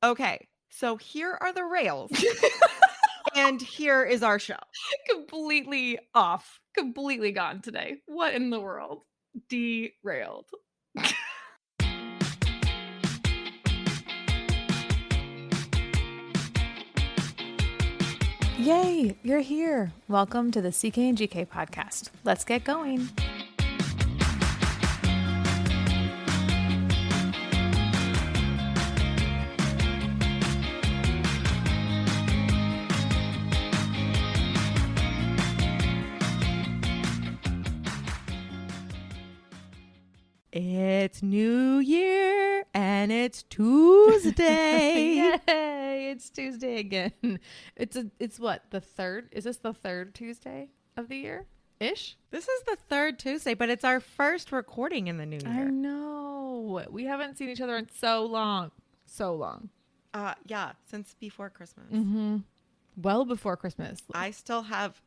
Okay, so here are the rails, and here is our show. Completely off. Completely gone today. What in the world? Derailed. Yay, you're here. Welcome to the CK and GK podcast. Let's get going. It's New Year and it's Tuesday. Yay, it's Tuesday again. It's what, the third? Is this the third Tuesday of the year? Ish? This is the third Tuesday, but it's our first recording in the new I year. know. We haven't seen each other in so long. So long. Yeah, since before Christmas. Mm-hmm. Well before Christmas. I still have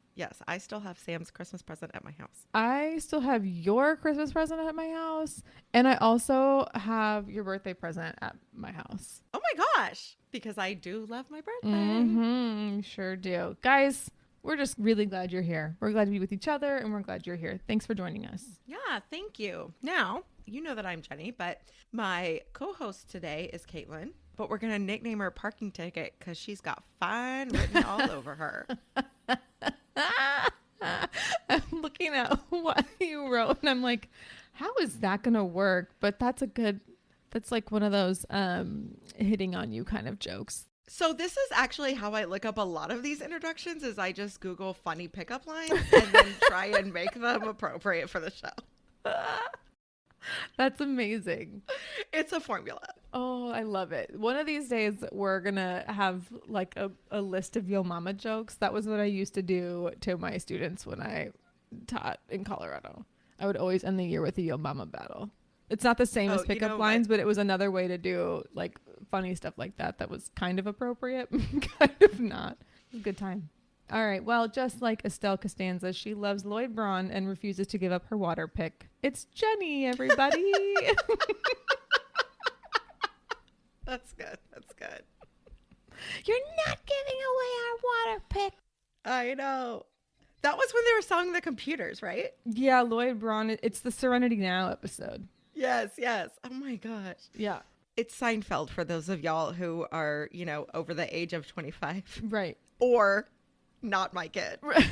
Sam's Christmas present at my house. I still have your Christmas present at my house, and I also have your birthday present at my house. Oh my gosh, because I do love my birthday. Mm-hmm, sure do. Guys, we're just really glad you're here. We're glad to be with each other, and we're glad you're here. Thanks for joining us. Yeah, thank you. Now, you know that I'm Jenny, but my co-host today is Caitlin, but we're going to nickname her Parking Ticket because she's got fine written all over her. I'm looking at what you wrote, and I'm like, how is that going to work? But that's like one of those hitting on you kind of jokes. So this is actually how I look up a lot of these introductions is I just Google funny pickup lines and then try and make them appropriate for the show. That's amazing. It's a formula. Oh, I love it. One of these days we're going to have like a list of Yo Mama jokes. That was what I used to do to my students when I taught in Colorado. I would always end the year with a Yo Mama battle. It's not the same as pickup lines, but it was another way to do like funny stuff like that. That was kind of appropriate, kind of not. Good time. All right. Well, just like Estelle Costanza, she loves Lloyd Braun and refuses to give up her water pick. It's Jenny, everybody. That's good. That's good. You're not giving away our water pick. I know. That was when they were selling the computers, right? Yeah, Lloyd Braun. It's the Serenity Now episode. Yes, yes. Oh my gosh. Yeah. It's Seinfeld for those of y'all who are, over the age of 25. Right. Or not my kid. Right.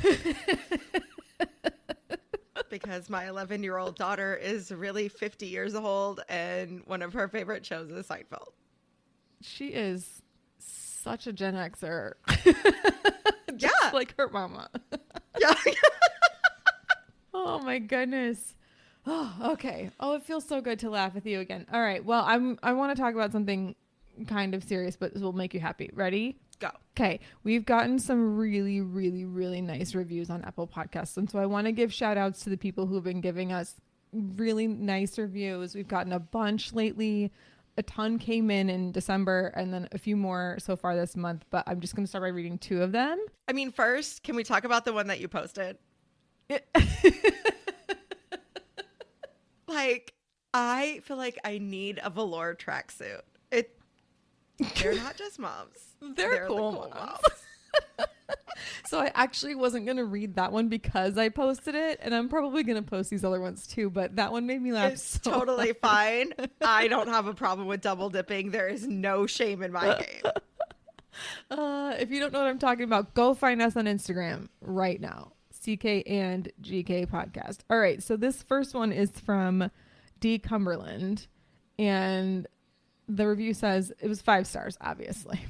Because my 11-year-old daughter is really 50 years old and one of her favorite shows is Seinfeld. She is such a Gen Xer. Just like her mama. Yeah. Oh my goodness. Oh, okay. Oh, it feels so good to laugh with you again. All right. Well, I want to talk about something kind of serious, but this will make you happy. Ready? Go. Okay. We've gotten some really, really, really nice reviews on Apple Podcasts. And so I want to give shout outs to the people who've been giving us really nice reviews. We've gotten a bunch lately. A ton came in December and then a few more so far this month. But I'm just going to start by reading two of them. I mean, first, can we talk about the one that you posted? Like, I feel like I need a velour tracksuit. They're not just moms. They're cool moms. So I actually wasn't going to read that one because I posted it, and I'm probably going to post these other ones too, but that one made me laugh. It's totally fine. I don't have a problem with double dipping. There is no shame in my game. If you don't know what I'm talking about, go find us on Instagram right now. CK and GK podcast. All right. So this first one is from D Cumberland, and the review says it was 5 stars, obviously.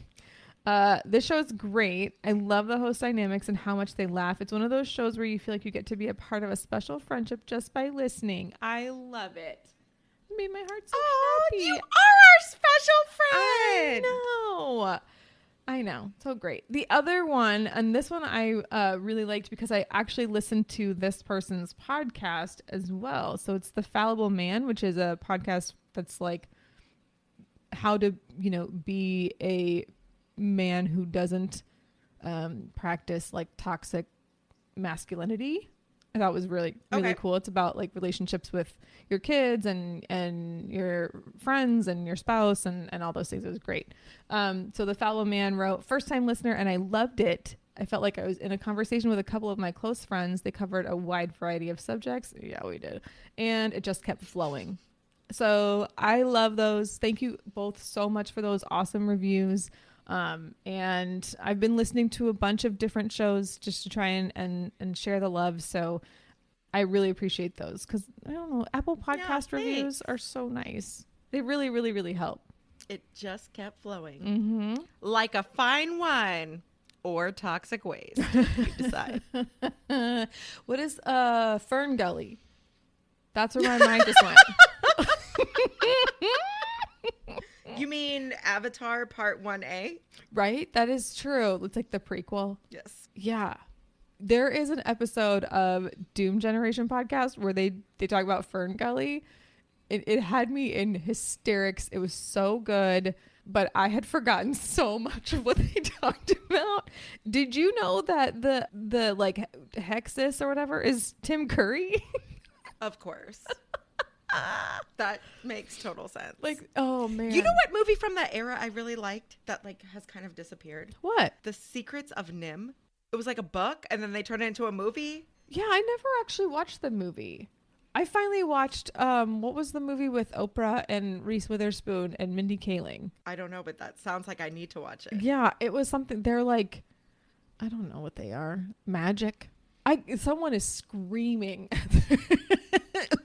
This show is great. I love the host dynamics and how much they laugh. It's one of those shows where you feel like you get to be a part of a special friendship just by listening. I love it. It made my heart so happy. You are our special friend. I know. So great. The other one, and this one I really liked because I actually listened to this person's podcast as well. So it's The Fallible Man, which is a podcast that's like how to, be a man who doesn't practice like toxic masculinity. I thought was really Okay. cool. It's about like relationships with your kids and your friends and your spouse and all those things. It was great. So the Fallow Man wrote, first time listener, and I loved it. I felt like I was in a conversation with a couple of my close friends. They covered a wide variety of subjects. Yeah, we did. And it just kept flowing. So I love those. Thank you both so much for those awesome reviews. And I've been listening to a bunch of different shows just to try and share the love. So I really appreciate those because I don't know, Apple Podcast reviews are so nice. They really, really, really help. It just kept flowing. Mm-hmm. Like a fine wine or toxic waste. You decide. What is Fern Gully? That's where my mind just went. You mean Avatar Part 1A? Right? That is true. It's like the prequel. Yes. Yeah. There is an episode of Doom Generation podcast where they talk about Fern Gully. It had me in hysterics. It was so good, but I had forgotten so much of what they talked about. Did you know that the like Hexus or whatever is Tim Curry? Of course. That makes total sense. Like, oh man. You know what movie from that era I really liked that like has kind of disappeared? What? The Secrets of Nim. It was like a book and then they turned it into a movie. Yeah, I never actually watched the movie. I finally watched what was the movie with Oprah and Reese Witherspoon and Mindy Kaling? I don't know, but that sounds like I need to watch it. Yeah, it was something. They're like, I don't know what they are. Magic. Someone is screaming.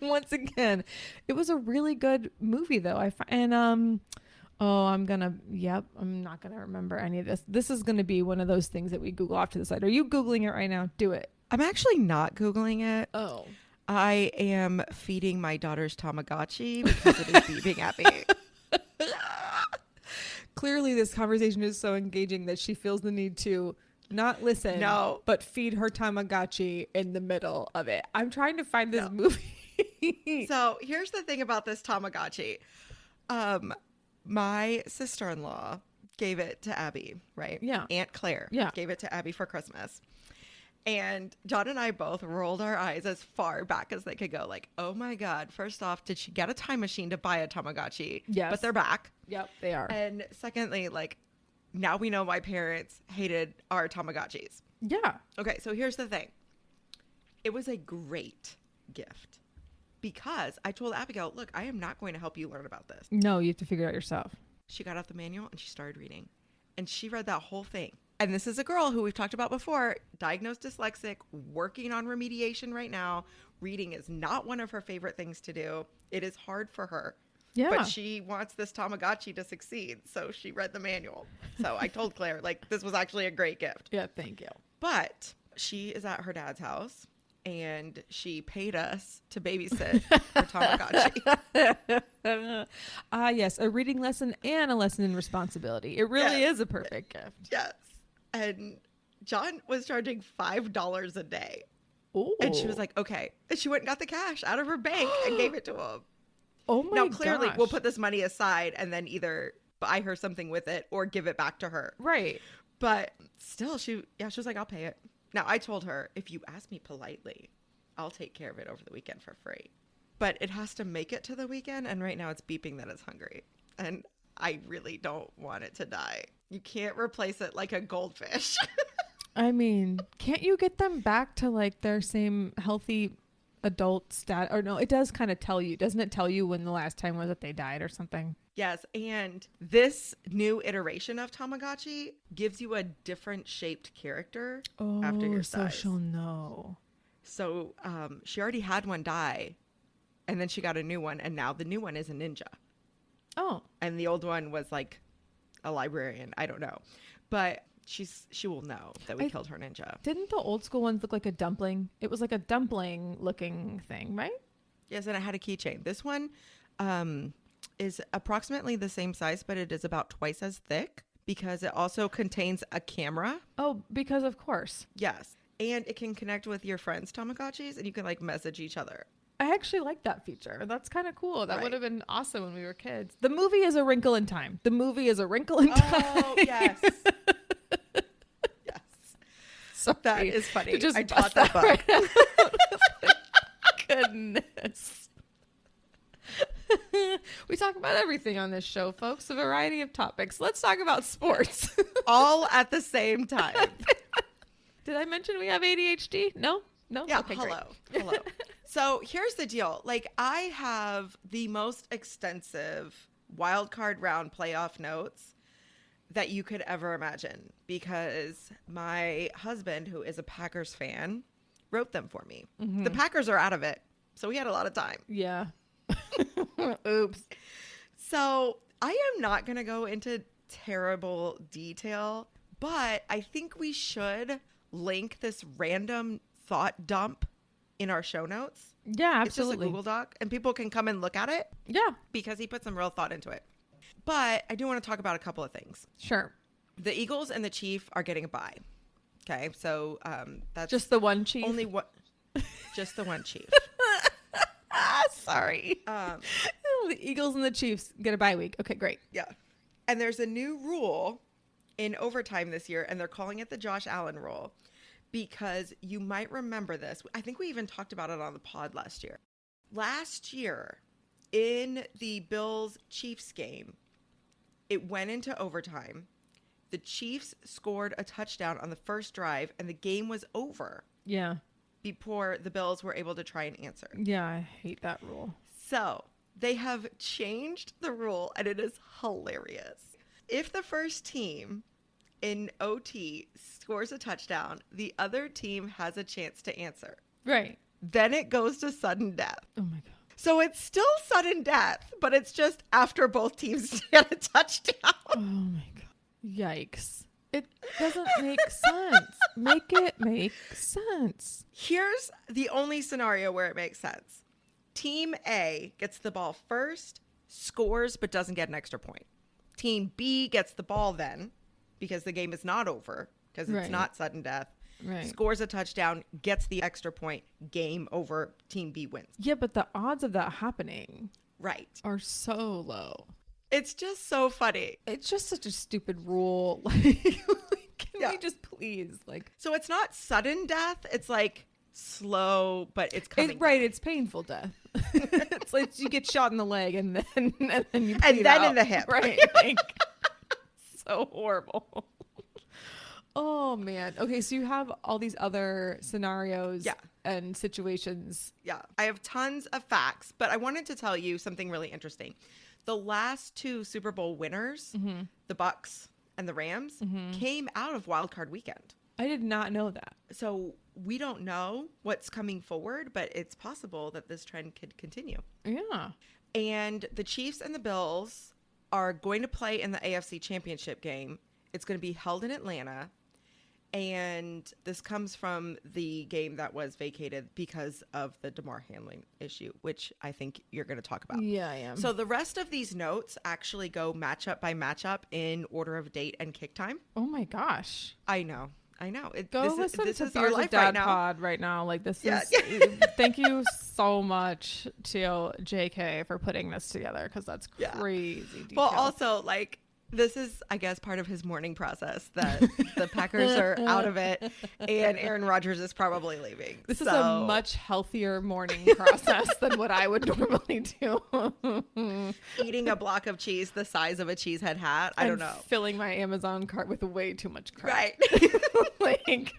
Once again, it was a really good movie though. I'm not gonna remember any of this. This is gonna be one of those things that we Google off to the side. Are you Googling it right now? Do it. I'm actually not Googling it. Oh. I am feeding my daughter's Tamagotchi because it is beeping at me. Clearly this conversation is so engaging that she feels the need to not listen, but feed her Tamagotchi in the middle of it. I'm trying to find this movie. So here's the thing about this Tamagotchi. My sister-in-law gave it to Abby, right? Yeah. Aunt Claire gave it to Abby for Christmas. And John and I both rolled our eyes as far back as they could go. Like, oh my God. First off, did she get a time machine to buy a Tamagotchi? Yes. But they're back. Yep, they are. And secondly, like, now we know my parents hated our Tamagotchis. Yeah. Okay, so here's the thing. It was a great gift because I told Abigail, look, I am not going to help you learn about this. No, you have to figure it out yourself. She got out the manual and she started reading. And she read that whole thing. And this is a girl who we've talked about before, diagnosed dyslexic, working on remediation right now. Reading is not one of her favorite things to do. It is hard for her. Yeah. But she wants this Tamagotchi to succeed. So she read the manual. So I told Claire, like, this was actually a great gift. Yeah, thank you. But she is at her dad's house and she paid us to babysit her Tamagotchi. Yes, a reading lesson and a lesson in responsibility. It really is a perfect gift. Yes. And John was charging $5 a day. Ooh. And she was like, okay. And she went and got the cash out of her bank and gave it to him. Oh my god. Now, clearly, we'll put this money aside and then either buy her something with it or give it back to her. Right. But still, she was like, I'll pay it. Now, I told her, if you ask me politely, I'll take care of it over the weekend for free. But it has to make it to the weekend. And right now it's beeping that it's hungry. And I really don't want it to die. You can't replace it like a goldfish. I mean, can't you get them back to like their same healthy adult stat? Or no, it does kind of tell you. Doesn't it tell you when the last time was that they died or something? Yes. And this new iteration of Tamagotchi gives you a different shaped character after your size. So she'll know. So she already had one die and then she got a new one. And now the new one is a ninja. Oh. And the old one was like a librarian. I don't know. But she will know that we killed her ninja. Didn't the old school ones look like a dumpling? It was like a dumpling looking thing, right? Yes, and it had a keychain. This one is approximately the same size, but it is about twice as thick because it also contains a camera. Oh, because of course. Yes. And it can connect with your friends' Tamagotchis and you can like message each other. I actually like that feature. That's kind of cool. That Right. would have been awesome when we were kids. The movie is A Wrinkle in Time. The movie is A Wrinkle in Time. Oh, yes. Yes. Sorry. That is funny. To just I bust taught that book. right out. Goodness. We talk about everything on this show, folks. A variety of topics. Let's talk about sports. All at the same time. Did I mention we have ADHD? No? Yeah, Okay, hello. great. Hello. So here's the deal. Like, I have the most extensive wild card round playoff notes that you could ever imagine because my husband, who is a Packers fan, wrote them for me. Mm-hmm. The Packers are out of it, so we had a lot of time. Yeah. Oops. So I am not going to go into terrible detail, but I think we should link this random thought dump in our show notes. Yeah, absolutely. It's just a Google Doc, and people can come and look at it. Yeah. Because he put some real thought into it. But I do want to talk about a couple of things. Sure. The Eagles and the Chief are getting a bye. Okay, so that's Just the one Chief? only what. Just the one Chief. Sorry. The Eagles and the Chiefs get a bye week. Okay, great. Yeah. And there's a new rule in overtime this year, and they're calling it the Josh Allen rule because you might remember this. I think we even talked about it on the pod last year. Last year, in the Bills-Chiefs game, it went into overtime. The Chiefs scored a touchdown on the first drive, and the game was over Yeah. before the Bills were able to try and answer. Yeah, I hate that rule. So they have changed the rule, and it is hilarious. If the first team in OT scores a touchdown, the other team has a chance to answer. Right. Then it goes to sudden death. Oh my God. So it's still sudden death, but it's just after both teams get a touchdown. Oh my God. Yikes. It doesn't make sense. Make it make sense. Here's the only scenario where it makes sense. Team A gets the ball first, scores, but doesn't get an extra point. Team B gets the ball then, because the game is not over, because it's Right. not sudden death. Right. Scores a touchdown, gets the extra point, game over, Team B wins. Yeah, but the odds of that happening Right. are so low. It's just so funny. It's just such a stupid rule. Like, can Yeah. we just please, like, So it's not sudden death. It's like slow, but it's coming. right? It's painful death. It's like you get shot in the leg and then you And bleed then in out. the hip. Right? Like, so horrible. Oh man. Okay, so you have all these other scenarios Yeah. and situations. Yeah. I have tons of facts, but I wanted to tell you something really interesting. The last two Super Bowl winners, the Bucks and the Rams, came out of Wild Card Weekend. I did not know that. So we don't know what's coming forward, but it's possible that this trend could continue. Yeah. And the Chiefs and the Bills are going to play in the AFC Championship game. It's going to be held in Atlanta. And this comes from the game that was vacated because of the Damar Hamlin issue, which I think you're going to talk about. Yeah, I am. So the rest of these notes actually go matchup by matchup in order of date and kick time. Oh my gosh. I know. Go listen this to is our Fears of life Dad right now. pod right now. Like this Yeah. is. Thank you so much to JK for putting this together because that's Yeah. crazy. Detail. Well, also, like, this is, I guess, part of his mourning process that the Packers are out of it and Aaron Rodgers is probably leaving. This is a much healthier mourning process than what I would normally do. Eating a block of cheese the size of a cheesehead hat. I don't And know. Filling my Amazon cart with way too much crap. Right. Like,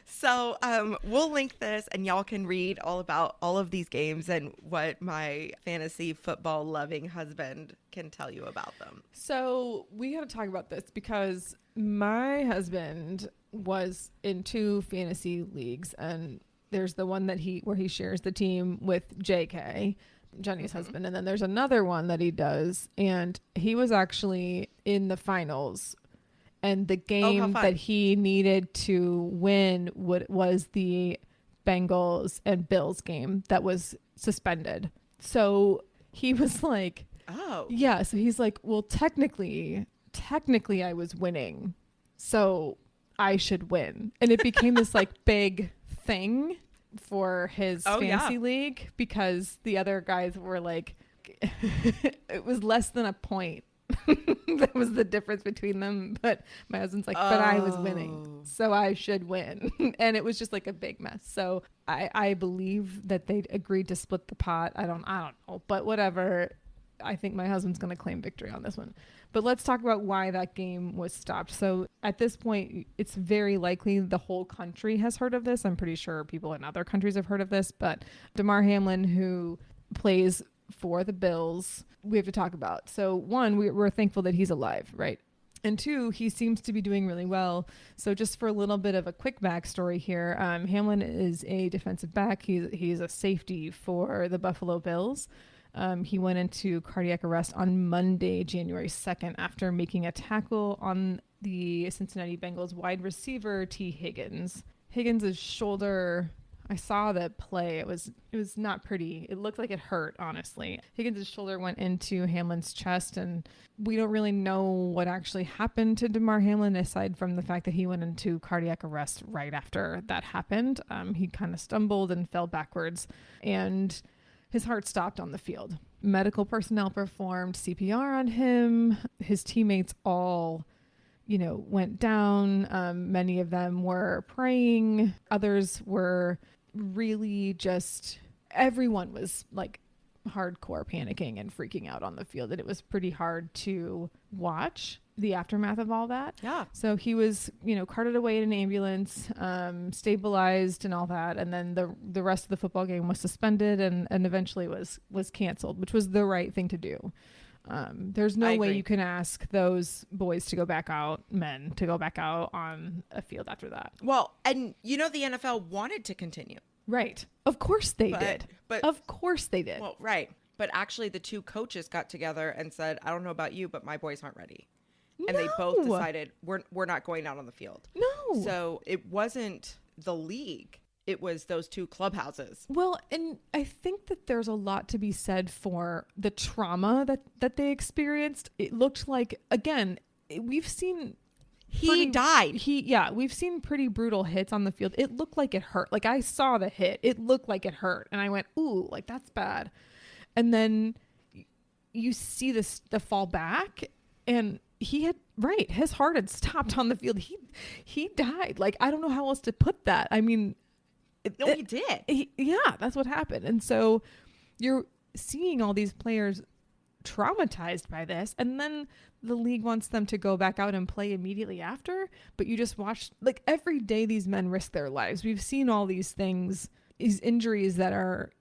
So we'll link this and y'all can read all about all of these games and what my fantasy football loving husband can tell you about them. so we got to talk about this because my husband was in 2 fantasy leagues, and there's the one that where he shares the team with JK, Jenny's husband, and then there's another one that he does, and he was actually in the finals. And the game that he needed to win was the Bengals and Bills game that was suspended. So he was like, oh, yeah. So he's like, well, technically I was winning, so I should win. And it became this like big thing for his fantasy league because the other guys were like, it was less than a point That was the difference between them. But my husband's like, but I was winning, so I should win. And it was just like a big mess. So I believe that they agreed to split the pot. I don't know, but whatever. I think my husband's going to claim victory on this one. But let's talk about why that game was stopped. So at this point, it's very likely the whole country has heard of this. I'm pretty sure people in other countries have heard of this. But Damar Hamlin, who plays for the Bills, we have to talk about. So one, we're thankful that he's alive, right? And two, he seems to be doing really well. So just for a little bit of a quick backstory here, Hamlin is a defensive back. He's a safety for the Buffalo Bills. He went into cardiac arrest on Monday, January 2nd, after making a tackle on the Cincinnati Bengals wide receiver T. Higgins. Higgins' shoulder, I saw the play. It was not pretty. It looked like it hurt, honestly. Higgins' shoulder went into Hamlin's chest, and we don't really know what actually happened to Damar Hamlin aside from the fact that he went into cardiac arrest right after that happened. He kind of stumbled and fell backwards, and his heart stopped on the field. Medical personnel performed CPR on him. His teammates all, went down. Many of them were praying. Others were really just, everyone was like hardcore panicking and freaking out on the field. And it was pretty hard to watch the aftermath of all that. Yeah. So he was, carted away in an ambulance, stabilized and all that. And then the rest of the football game was suspended and eventually was canceled, which was the right thing to do. There's no way you can ask those boys to go back out, men to go back out on a field after that. Well, and the NFL wanted to continue. Right. Of course they did. But of course they did. Well, right. But actually the two coaches got together and said, I don't know about you, but my boys aren't ready. And they both decided we're not going out on the field. No. So it wasn't the league. It was those two clubhouses. Well, and I think that there's a lot to be said for the trauma that they experienced. It looked like, again, we've seen... He died. We've seen pretty brutal hits on the field. It looked like it hurt. Like, I saw the hit. It looked like it hurt. And I went, ooh, like, that's bad. And then you see the fall back, and his heart had stopped on the field. He died. Like, I don't know how else to put that. I mean, he did. That's what happened. And so you're seeing all these players traumatized by this, and then the league wants them to go back out and play immediately after. But you just watch, like, every day these men risk their lives. We've seen all these things, these injuries that are,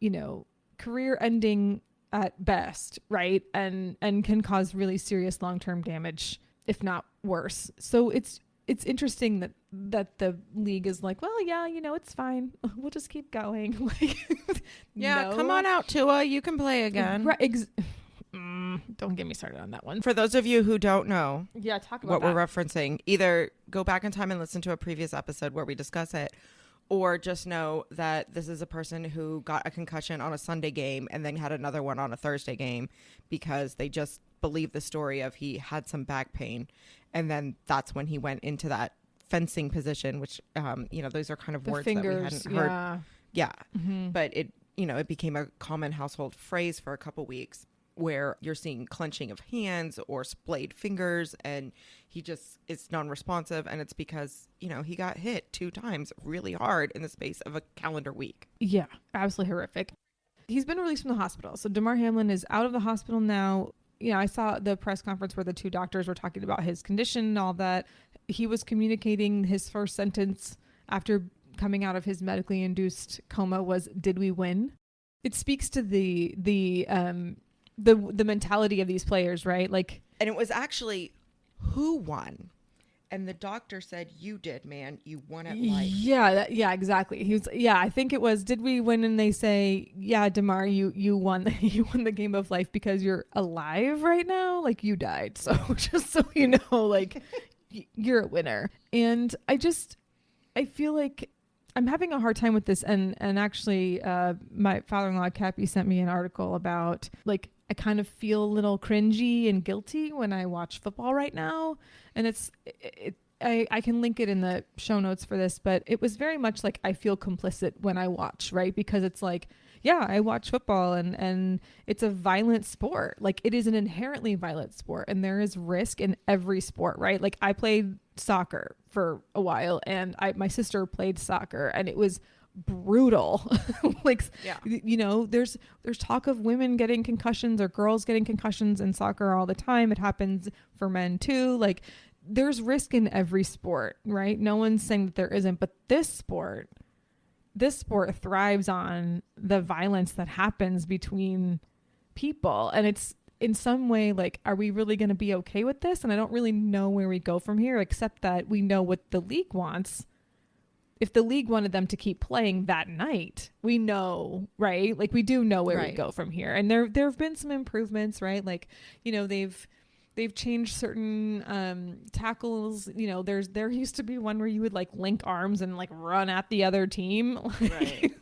career ending at best, right? And can cause really serious long-term damage, if not worse. So it's interesting that the league is like, well, yeah, it's fine. We'll just keep going. Like, no. Come on out, Tua. You can play again. Right. Don't get me started on that one. For those of you who don't know talk about what we're referencing, either go back in time and listen to a previous episode where we discuss it, or just know that this is a person who got a concussion on a Sunday game and then had another one on a Thursday game because they just believed the story of he had some back pain. And then that's when he went into that fencing position, which, those are kind of words fingers, that we hadn't heard. Yeah. Mm-hmm. But it became a common household phrase for a couple weeks, where you're seeing clenching of hands or splayed fingers, and he just is non-responsive. And it's because, he got hit 2 times really hard in the space of a calendar week. Yeah, absolutely horrific. He's been released from the hospital. So Damar Hamlin is out of the hospital now. I saw the press conference where the 2 doctors were talking about his condition and all that. He was communicating, his first sentence after coming out of his medically induced coma was, "Did we win?" It speaks to the mentality of these players, right? Like, and it was actually who won, and the doctor said, "You did, man. You won at life." Yeah, exactly. He was, I think it was, "Did we win?" And they say, "Yeah, Damar, you won. You won the game of life because you're alive right now. Like, you died. So just so you know, like, you're a winner." And I feel like I'm having a hard time with this. And actually, my father-in-law, Cappy, sent me an article about, like, I kind of feel a little cringy and guilty when I watch football right now. And I can link it in the show notes for this, but it was very much like I feel complicit when I watch, right? Because it's like, yeah, I watch football and it's a violent sport. Like it is an inherently violent sport and there is risk in every sport, right? Like I played soccer for a while and my sister played soccer and it was brutal. Like, Yeah. you know, there's talk of women getting concussions or girls getting concussions in soccer all the time. It happens for men too. Like there's risk in every sport, right? No one's saying that there isn't, but this sport thrives on the violence that happens between people. And it's in some way like, are we really going to be okay with this? And I don't really know where we go from here, except that we know what the league wants. If the league wanted them to keep playing that night, we know, right? Like we do know where we go from here. And there have been some improvements, right? Like, you know, they've changed certain tackles. You know, there used to be one where you would like link arms and like run at the other team. Right.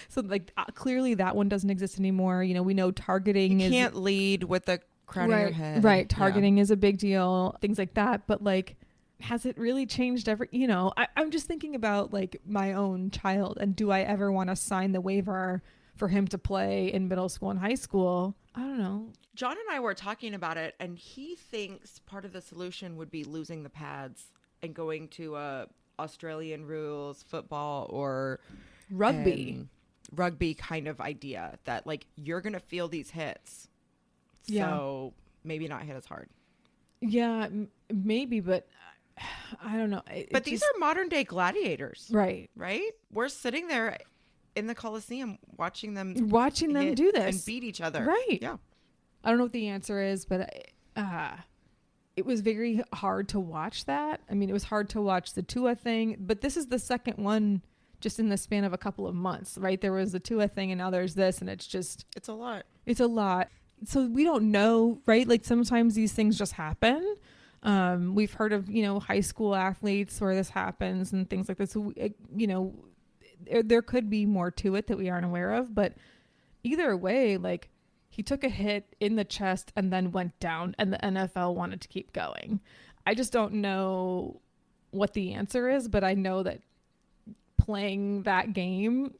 So like clearly that one doesn't exist anymore. You know, we know targeting You can't lead with the crown of your head. Right. Targeting is a big deal. Things like that. But like, has it really changed you know, I'm just thinking about like my own child and do I ever want to sign the waiver for him to play in middle school and high school? I don't know. John and I were talking about it and he thinks part of the solution would be losing the pads and going to Australian rules football or rugby kind of idea that like you're going to feel these hits. Yeah. So maybe not hit as hard. Yeah, maybe, but I don't know. But these are modern day gladiators. Right. Right? We're sitting there in the Coliseum watching them do this and beat each other. Right. Yeah. I don't know what the answer is, but it was very hard to watch that. I mean, it was hard to watch the Tua thing, but this is the second one just in the span of a couple of months, right? There was the Tua thing and now there's this, and it's a lot. It's a lot. So we don't know, right? Like sometimes these things just happen. We've heard of, you know, high school athletes where this happens and things like this. So, you know, there could be more to it that we aren't aware of, but either way, like he took a hit in the chest and then went down and the NFL wanted to keep going. I just don't know what the answer is, but I know that playing that game,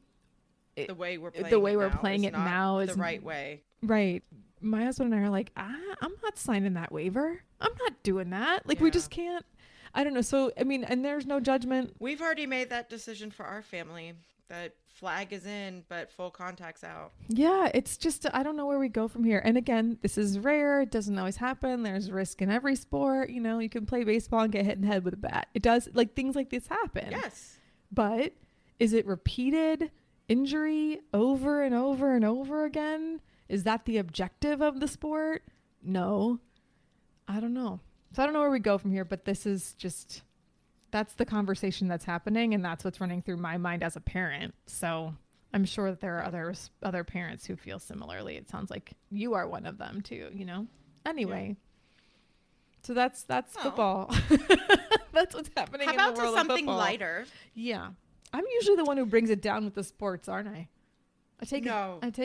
The way we're playing it now is the right way. Right. My husband and I are like, I'm not signing that waiver. I'm not doing that. Like, we just can't. I don't know. So, I mean, and there's no judgment. We've already made that decision for our family. That flag is in, but full contact's out. Yeah, it's just, I don't know where we go from here. And again, this is rare. It doesn't always happen. There's risk in every sport. You know, you can play baseball and get hit in the head with a bat. It does, like, things like this happen. Yes. But is it repeated injury over and over and over again? Is that the objective of the sport? No. I don't know. So I don't know where we go from here, but this is just, that's the conversation that's happening, and that's what's running through my mind as a parent. So I'm sure that there are other parents who feel similarly. It sounds like you are one of them too, you know? Anyway. So that's football. That's what's happening How in the about world to something of football. lighter? Yeah. I'm usually the one who brings it down with the sports, aren't I? I take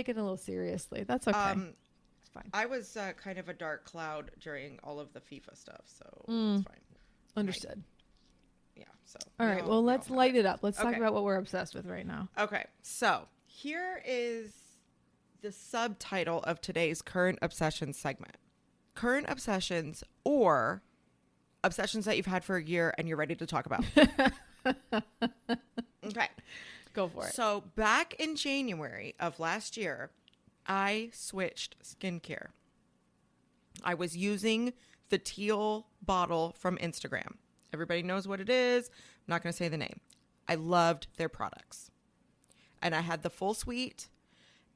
it a little seriously. That's okay. It's fine. I was kind of a dark cloud during all of the FIFA stuff, so it's fine. Understood. Yeah. So. All right. Well, let's light it up. Let's talk about what we're obsessed with right now. Okay. So here is the subtitle of today's current obsession segment: current obsessions or obsessions that you've had for a year and you're ready to talk about. Okay. Go for it. So back in January of last year, I switched skincare. I was using the teal bottle from Instagram. Everybody knows what it is. I'm not going to say the name. I loved their products. And I had the full suite,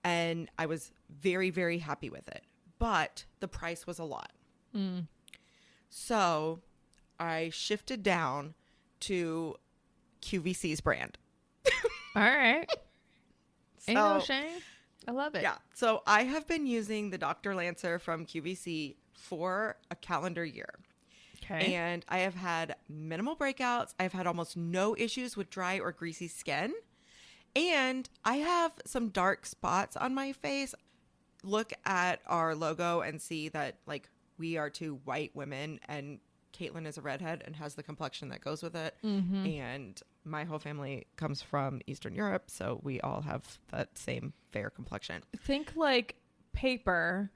and I was very, very happy with it. But the price was a lot. So I shifted down to QVC's brand. All right. Ain't no shame. I love it. Yeah. So I have been using the Dr. Lancer from QVC for a calendar year. Okay. And I have had minimal breakouts. I've had almost no issues with dry or greasy skin. And I have some dark spots on my face. Look at our logo and see that, like, we are two white women and Caitlin is a redhead and has the complexion that goes with it. Mm-hmm. And my whole family comes from Eastern Europe, so we all have that same fair complexion. Think like paper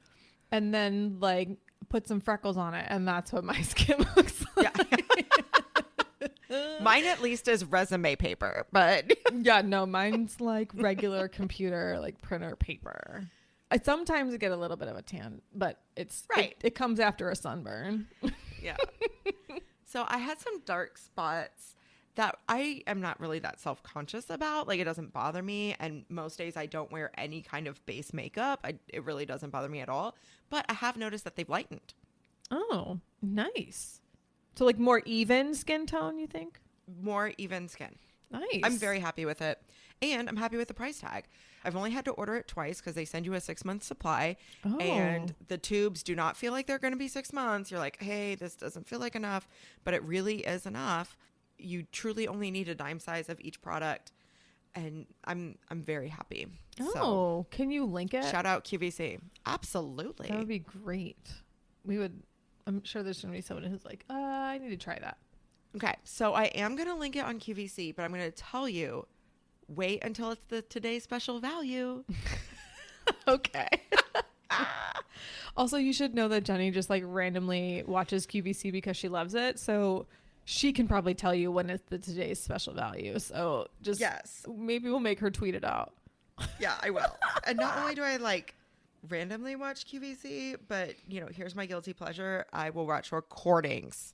and then like put some freckles on it, and that's what my skin looks like. Yeah. Mine at least is resume paper, but yeah, no, mine's like regular computer, like printer paper. I sometimes get a little bit of a tan, but it's right. It comes after a sunburn. Yeah. So I had some dark spots that I am not really that self-conscious about. Like, it doesn't bother me. And most days I don't wear any kind of base makeup. It really doesn't bother me at all. But I have noticed that they've lightened. Oh, nice. So like more even skin tone, you think? More even skin. Nice. I'm very happy with it. And I'm happy with the price tag. I've only had to order it twice because they send you a 6-month supply. Oh. And the tubes do not feel like they're going to be 6 months. You're like, hey, this doesn't feel like enough. But it really is enough. You truly only need a dime size of each product. And I'm very happy. Oh, so, can you link it? shout out QVC. Absolutely. That would be great. I'm sure there's going to be someone who's like, I need to try that. Okay. So I am going to link it on QVC, but I'm going to tell you, wait until it's the today's special value. Okay. Also, you should know that Jenny just like randomly watches QVC because she loves it. So she can probably tell you when it's the today's special value. So just maybe we'll make her tweet it out. Yeah, I will. And not only do I like randomly watch QVC, but here's my guilty pleasure. I will watch recordings.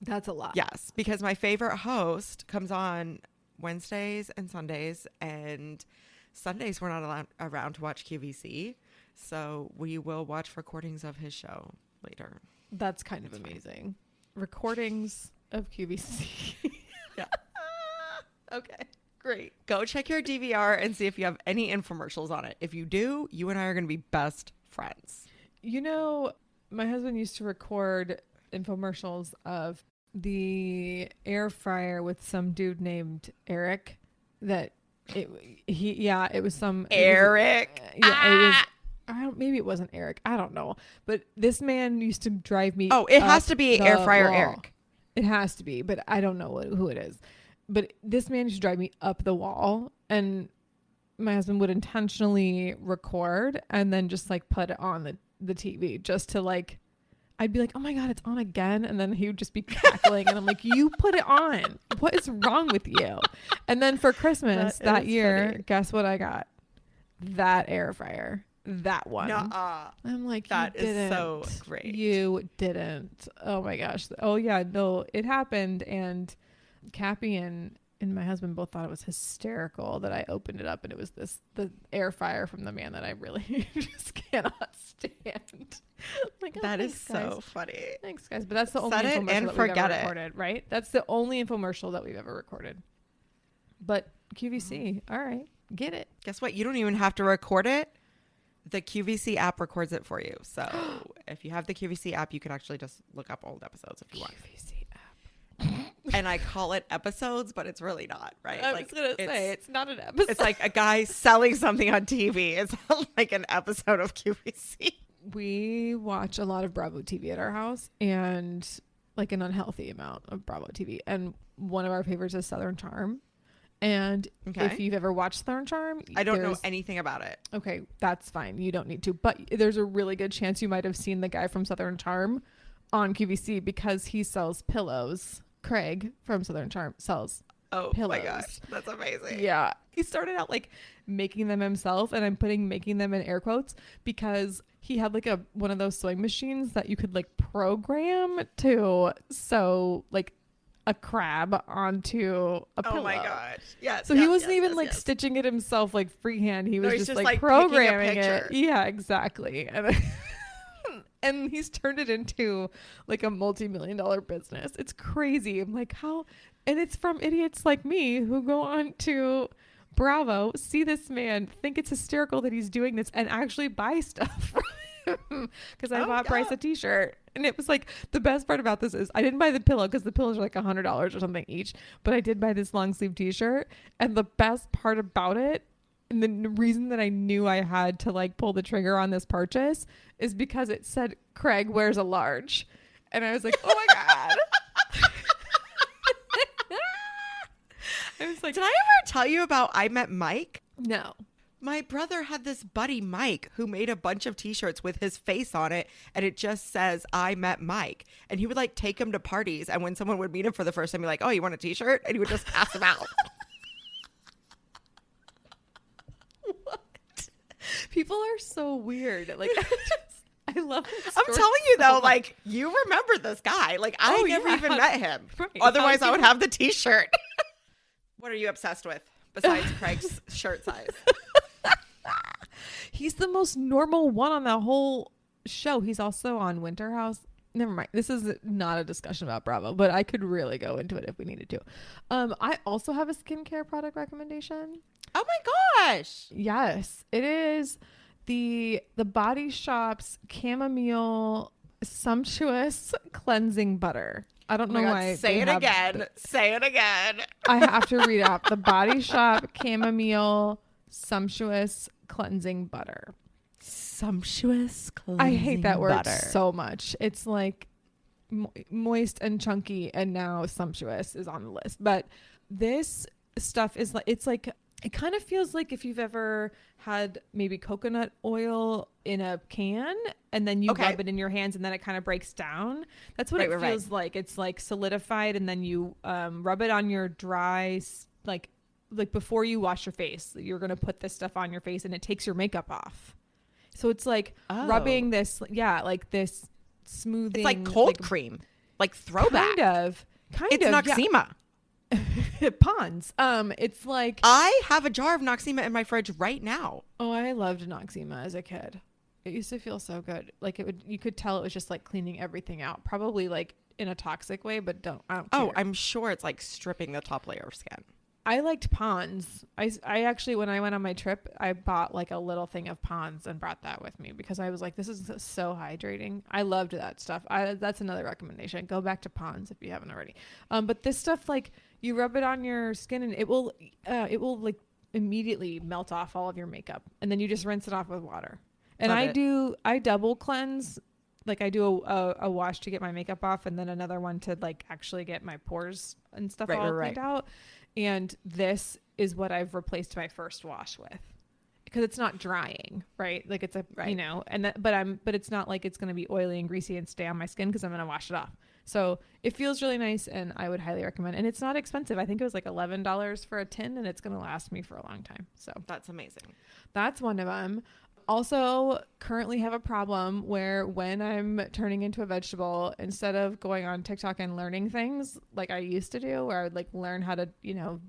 That's a lot. Yes, because my favorite host comes on Wednesdays and Sundays, and Sundays we're not around to watch QVC, so we will watch recordings of his show later. That's kind of amazing. Recordings of QVC. Yeah. Okay, great. Go check your DVR and see if you have any infomercials on it. If you do, you and I are going to be best friends. My husband used to record infomercials of the air fryer with some dude named Eric. It was some Eric. Maybe it wasn't Eric. I don't know. But this man used to drive me. Oh, it has to be air fryer wall. Eric. It has to be, but I don't know who it is. But this man used to drive me up the wall, and my husband would intentionally record and then just like put it on the TV just to like. I'd be like, oh my God, it's on again. And then he would just be cackling. And I'm like, you put it on. What is wrong with you? And then for Christmas that year, funny. Guess what I got? That air fryer. That one. Nuh-uh. I'm like, that is so great. You didn't. Oh my gosh. Oh yeah, no, it happened. And Cappy and my husband both thought it was hysterical that I opened it up and it was the air fryer from the man that I really just cannot stand. Like, that is guys. So funny. Thanks, guys. But that's the only Set it infomercial and that we've forget ever it. recorded, right? That's the only infomercial that we've ever recorded. But QVC, all right, get it. Guess what? You don't even have to record it. The QVC app records it for you. So if you have the QVC app, you can actually just look up old episodes if you want. QVC app. And I call it episodes, but it's really not, right? I was going to say, it's not an episode. It's like a guy selling something on TV. It's not like an episode of QVC. We watch a lot of Bravo TV at our house, and like an unhealthy amount of Bravo TV. And one of our favorites is Southern Charm. And if you've ever watched Southern Charm, I don't know anything about it. Okay, that's fine. You don't need to. But there's a really good chance you might have seen the guy from Southern Charm on QVC because he sells pillows. Craig from Southern Charm sells pillows. Oh my gosh, that's amazing. Yeah. He started out like making them himself, and I'm putting making them in air quotes because he had like one of those sewing machines that you could like program to sew like a crab onto a pillow. Oh my gosh. Yeah. So he wasn't even stitching it himself like freehand. He was just like programming it. Yeah, exactly. And and he's turned it into like a multi-million-dollar business. It's crazy. I'm like, how? And it's from idiots like me who go on to Bravo, see this man, think it's hysterical that he's doing this, and actually buy stuff from him. Because I bought Bryce a t-shirt. And it was like, the best part about this is I didn't buy the pillow because the pillows are like $100 or something each. But I did buy this long sleeve t-shirt. And the best part about it, and the reason that I knew I had to like pull the trigger on this purchase is because it said Craig wears a large. And I was like, oh my God. I was like, did I ever tell you about I Met Mike? no. My brother had this buddy Mike who made a bunch of t-shirts with his face on it, and it just says I Met Mike. And he would like take him to parties, and when someone would meet him for the first time, be like, oh, you want a t-shirt? And he would just pass them out. What? People are so weird. Like, I love it. I'm telling you though, like, you remember this guy. Like, I never even met him. Right. Otherwise I would have the t-shirt. What are you obsessed with besides Craig's shirt size? He's the most normal one on the whole show. He's also on Winter House. Never mind. This is not a discussion about Bravo, but I could really go into it if we needed to. I also have a skincare product recommendation. Oh my gosh. Yes, it is the Body Shop's Chamomile Sumptuous Cleansing Butter. I don't know why. Say it again. Say it again. I have to read out the Body Shop Chamomile Sumptuous Cleansing Butter. Sumptuous cleansing I hate that word butter. so much. It's like moist and chunky, and now sumptuous is on the list. But this stuff is like, it's like, it kind of feels like if you've ever had maybe coconut oil in a can and then you rub it in your hands and then it kind of breaks down. That's what it feels like. It's like solidified, and then you rub it on your dry, like before you wash your face, you're going to put this stuff on your face and it takes your makeup off. So it's like rubbing this, like this smoothing. It's like cold cream, like throwback. Kind it's of. Noxzema. Yeah. Pond's. It's like, I have a jar of Noxzema in my fridge right now. oh, I loved Noxzema as a kid. It used to feel so good. Like you could tell it was just like cleaning everything out, probably like in a toxic way, but I don't care. Oh, I'm sure it's like stripping the top layer of skin. I liked Pond's. I actually, when I went on my trip, I bought like a little thing of Pond's and brought that with me because I was like, this is so hydrating. I loved that stuff. That's another recommendation. Go back to Pond's if you haven't already. But this stuff, like, you rub it on your skin and it will like immediately melt off all of your makeup, and then you just rinse it off with water. And I double cleanse. Like, I do a wash to get my makeup off, and then another one to like actually get my pores and stuff all cleaned out. And this is what I've replaced my first wash with, because it's not drying, right? Like, it's you know, and but it's not like it's going to be oily and greasy and stay on my skin because I'm going to wash it off. So it feels really nice, and I would highly recommend. And it's not expensive. I think it was like $11 for a tin, and it's going to last me for a long time. So that's amazing. That's one of them. Also, currently have a problem where when I'm turning into a vegetable, instead of going on TikTok and learning things like I used to do, where I would like learn how to, you know,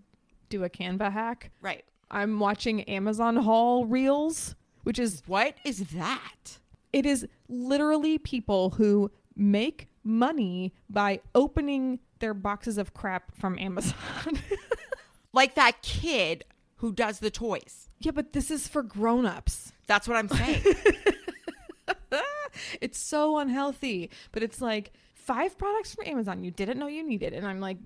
do a Canva hack. Right. I'm watching Amazon haul reels, which is... What is that? It is literally people who make money by opening their boxes of crap from Amazon. Like that kid who does the toys. Yeah, but this is for grown-ups. That's what I'm saying. It's so unhealthy, but it's like 5 products from Amazon you didn't know you needed. And I'm like,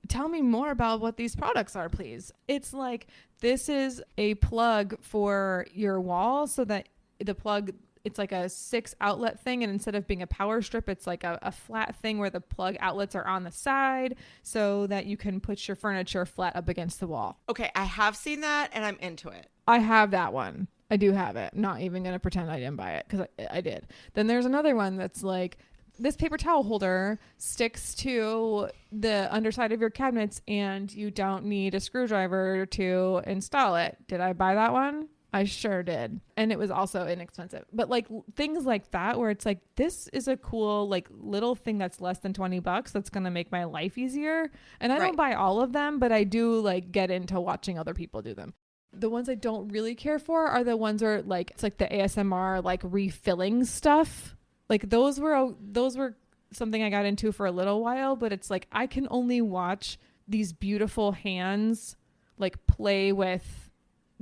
tell me more about what these products are, please. It's like, this is a plug for your wall, so that the plug, it's like a 6 outlet thing. And instead of being a power strip, it's like a flat thing where the plug outlets are on the side so that you can put your furniture flat up against the wall. Okay, I have seen that and I'm into it. I have that one. I do have it. Not even going to pretend I didn't buy it, because I did. Then there's another one that's like, this paper towel holder sticks to the underside of your cabinets and you don't need a screwdriver to install it. Did I buy that one? I sure did. And it was also inexpensive. But like things like that, where it's like, this is a cool like little thing that's less than $20 that's going to make my life easier. And I don't buy all of them, but I do like get into watching other people do them. The ones I don't really care for are the ones where like, it's like the ASMR like refilling stuff. Like those were something I got into for a little while, but it's like, I can only watch these beautiful hands like play with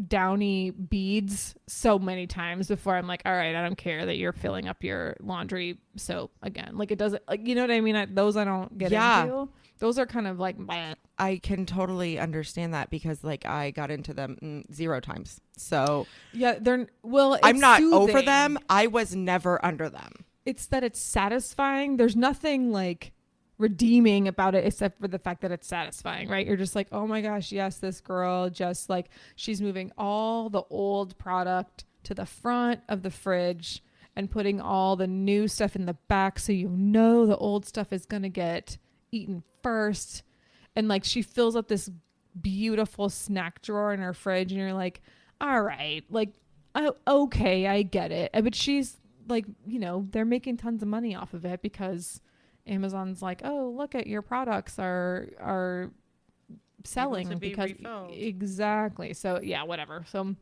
downy beads so many times before I'm like, all right, I don't care that you're filling up your laundry soap again. Like, it doesn't, like, you know what I mean? Those I don't get into. Those are kind of like, bleh. I can totally understand that, because like I got into them 0 times. So yeah, I'm not soothing. over them. I was never under them. it's that it's satisfying. There's nothing like redeeming about it except for the fact that it's satisfying, right? You're just like, oh my gosh, yes, this girl just like, she's moving all the old product to the front of the fridge and putting all the new stuff in the back, so you know the old stuff is gonna get eaten first. And like, she fills up this beautiful snack drawer in her fridge, and you're like, all right, like, oh, okay, I get it. But she's like, you know, they're making tons of money off of it because Amazon's like, oh, look at your products are selling because refilled. Exactly. So yeah, whatever. So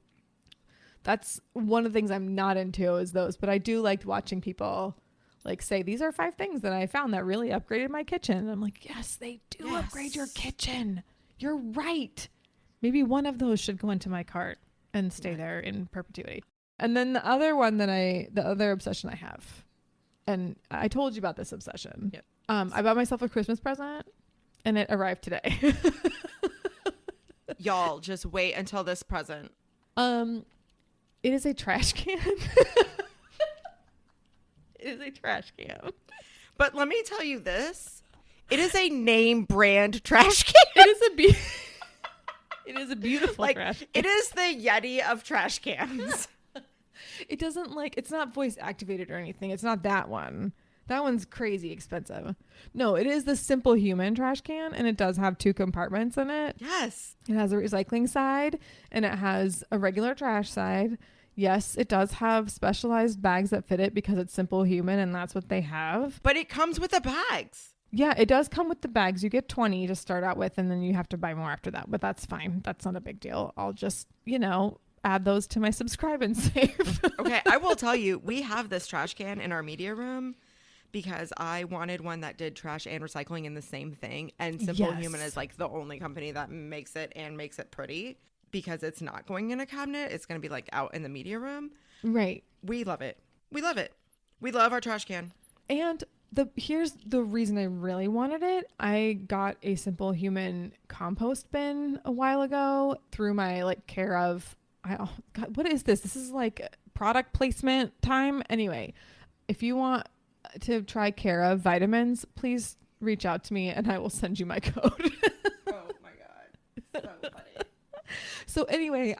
that's one of the things I'm not into is those, but I do like watching people like say, these are 5 things that I found that really upgraded my kitchen. And I'm like, yes, they do upgrade your kitchen. You're right. Maybe one of those should go into my cart and stay there in perpetuity. And then the other obsession I have, and I told you about this obsession. Yep. I bought myself a Christmas present and it arrived today. Y'all, just wait until this present. It is a trash can. It is a trash can. But let me tell you this. It is a name brand trash can. It is a beautiful trash can. It is the Yeti of trash cans. It doesn't it's not voice activated or anything. It's not that one. That one's crazy expensive. No, it is the Simple Human trash can, and it does have 2 compartments in it. Yes. It has a recycling side and it has a regular trash side. Yes, it does have specialized bags that fit it because it's Simple Human and that's what they have. But it comes with the bags. Yeah, it does come with the bags. You get 20 to start out with, and then you have to buy more after that. But that's fine. That's not a big deal. I'll just, add those to my subscribe and save. Okay, I will tell you, we have this trash can in our media room because I wanted one that did trash and recycling in the same thing. And Simple Human is like the only company that makes it and makes it pretty because it's not going in a cabinet. It's going to be like out in the media room. Right. We love it. We love it. We love our trash can. And here's the reason I really wanted it. I got a Simple Human compost bin a while ago through my care of. Oh God, what is this? This is like product placement time. Anyway, if you want to try Care of vitamins, please reach out to me and I will send you my code. Oh my God. So funny. So anyway,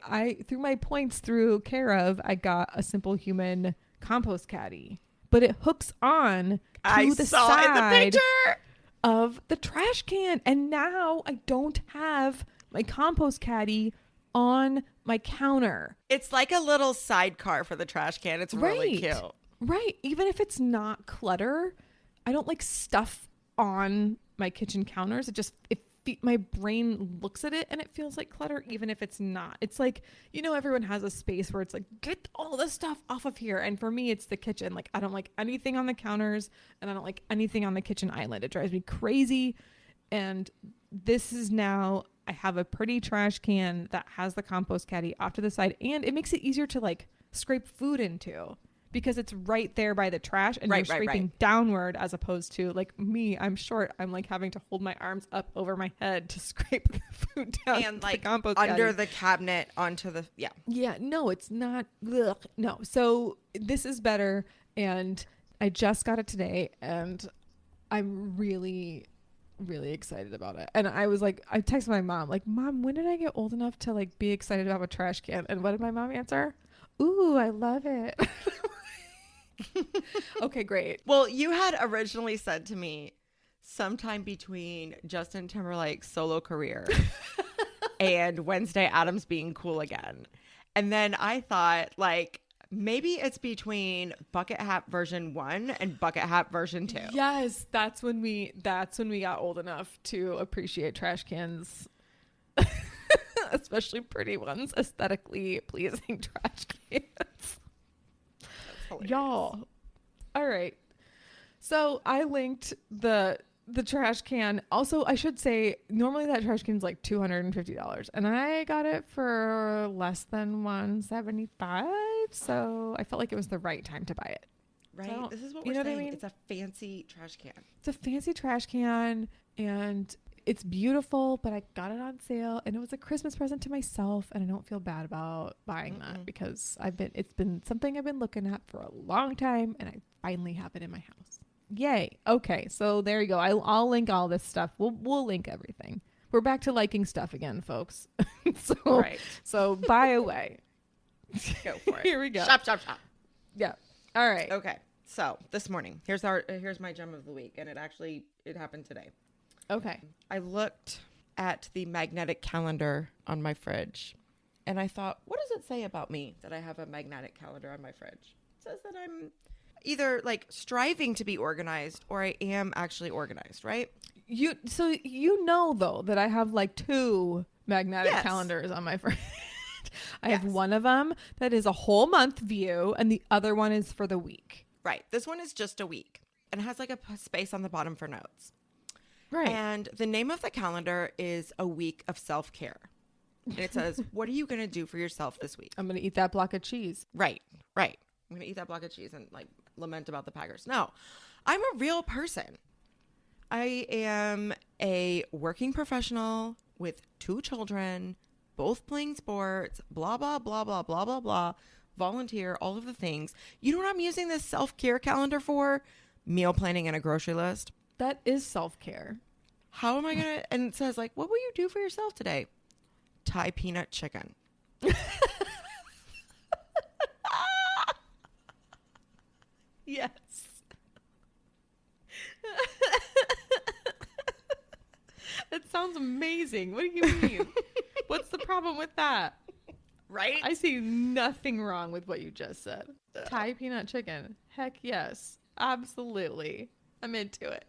through my points through Care of, I got a Simple Human compost caddy, but it hooks on to the side of the trash can. And now I don't have my compost caddy on my counter. It's like a little sidecar for the trash can. It's really cute. Right. Even if it's not clutter, I don't like stuff on my kitchen counters. My brain looks at it and it feels like clutter, even if it's not. It's like, everyone has a space where it's like, get all the stuff off of here. And for me, it's the kitchen. Like, I don't like anything on the counters and I don't like anything on the kitchen island. It drives me crazy. And this is now, I have a pretty trash can that has the compost caddy off to the side, and it makes it easier to scrape food into because it's right there by the trash and you're scraping downward, as opposed to me, I'm short. I'm having to hold my arms up over my head to scrape the food down and the compost under caddy. the cabinet onto the, Yeah, no, it's not. Ugh, no. So this is better. And I just got it today and I'm really excited about it. And I was I texted my mom, Mom, when did I get old enough to be excited about a trash can? And what did my mom answer? Ooh, I love it. Okay, great. Well, you had originally said to me sometime between Justin Timberlake's solo career and Wednesday Addams being cool again. And then I thought maybe it's between Bucket Hat version 1 and Bucket Hat version 2. Yes, that's when we got old enough to appreciate trash cans. Especially pretty ones, aesthetically pleasing trash cans. Y'all. All right. So I linked the trash can. Also, I should say, normally that trash can is $250, and I got it for less than $175. So I felt like it was the right time to buy it. Right. So, this is what we're saying. What I mean? It's a fancy trash can. It's a fancy trash can, and it's beautiful, but I got it on sale and it was a Christmas present to myself, and I don't feel bad about buying that because it's been something I've been looking at for a long time, and I finally have it in my house. Yay. Okay. So there you go. I'll link all this stuff. We'll link everything. We're back to liking stuff again, folks. So buy away. Go for it. Here we go. Shop, shop, shop. Yeah. All right. Okay. So this morning, here's my gem of the week, and it happened today. Okay. I looked at the magnetic calendar on my fridge, and I thought, what does it say about me that I have a magnetic calendar on my fridge? It says that I'm either like striving to be organized or I am actually organized, right? So though that I have like 2 magnetic calendars on my fridge. I have one of them that is a whole month view, and the other one is for the week. Right. This one is just a week and has like a space on the bottom for notes. Right. And the name of the calendar is A Week of Self-Care. And it says, what are you going to do for yourself this week? I'm going to eat that block of cheese. Right. I'm going to eat that block of cheese and like lament about the Packers. No, I'm a real person. I am a working professional with 2 children, both playing sports, blah, blah, blah, blah, blah, blah, blah, volunteer, all of the things. You know what I'm using this self-care calendar for? Meal planning and a grocery list. That is self-care. How am I going to, and it says like, what will you do for yourself today? Thai peanut chicken. Yes. That sounds amazing. What do you mean? What's the problem with that? Right? I see nothing wrong with what you just said. Thai peanut chicken. Heck yes. Absolutely. I'm into it.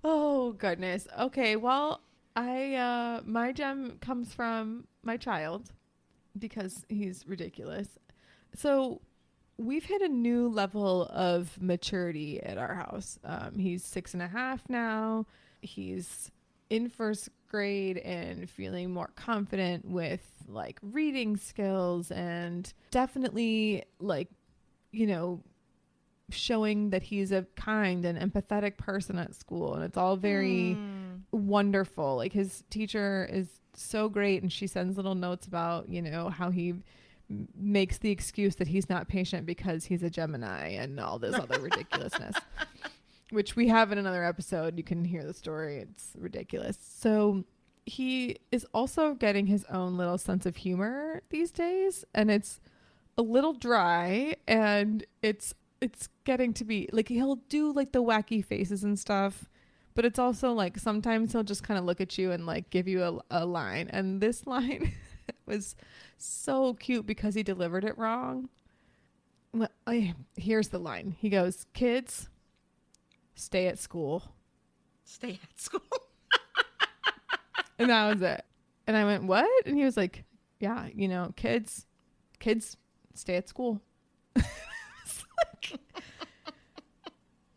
Oh, goodness. Okay, well, my gem comes from my child because he's ridiculous. So we've hit a new level of maturity at our house. He's 6.5 now. He's in first grade and feeling more confident with like reading skills, and definitely like, showing that he's a kind and empathetic person at school. And it's all very wonderful. Like his teacher is so great, and she sends little notes about, how he makes the excuse that he's not patient because he's a Gemini and all this other ridiculousness, which we have in another episode. You can hear the story. It's ridiculous. So he is also getting his own little sense of humor these days, and it's a little dry, and it's getting to be like, he'll do like the wacky faces and stuff, but it's also like sometimes he'll just kind of look at you and like give you a line. And this line was so cute because he delivered it wrong. Well, here's the line. He goes, "Kids, stay at school." Stay at school. And that was it. And I went, "What?" And he was like, "Yeah, kids, stay at school."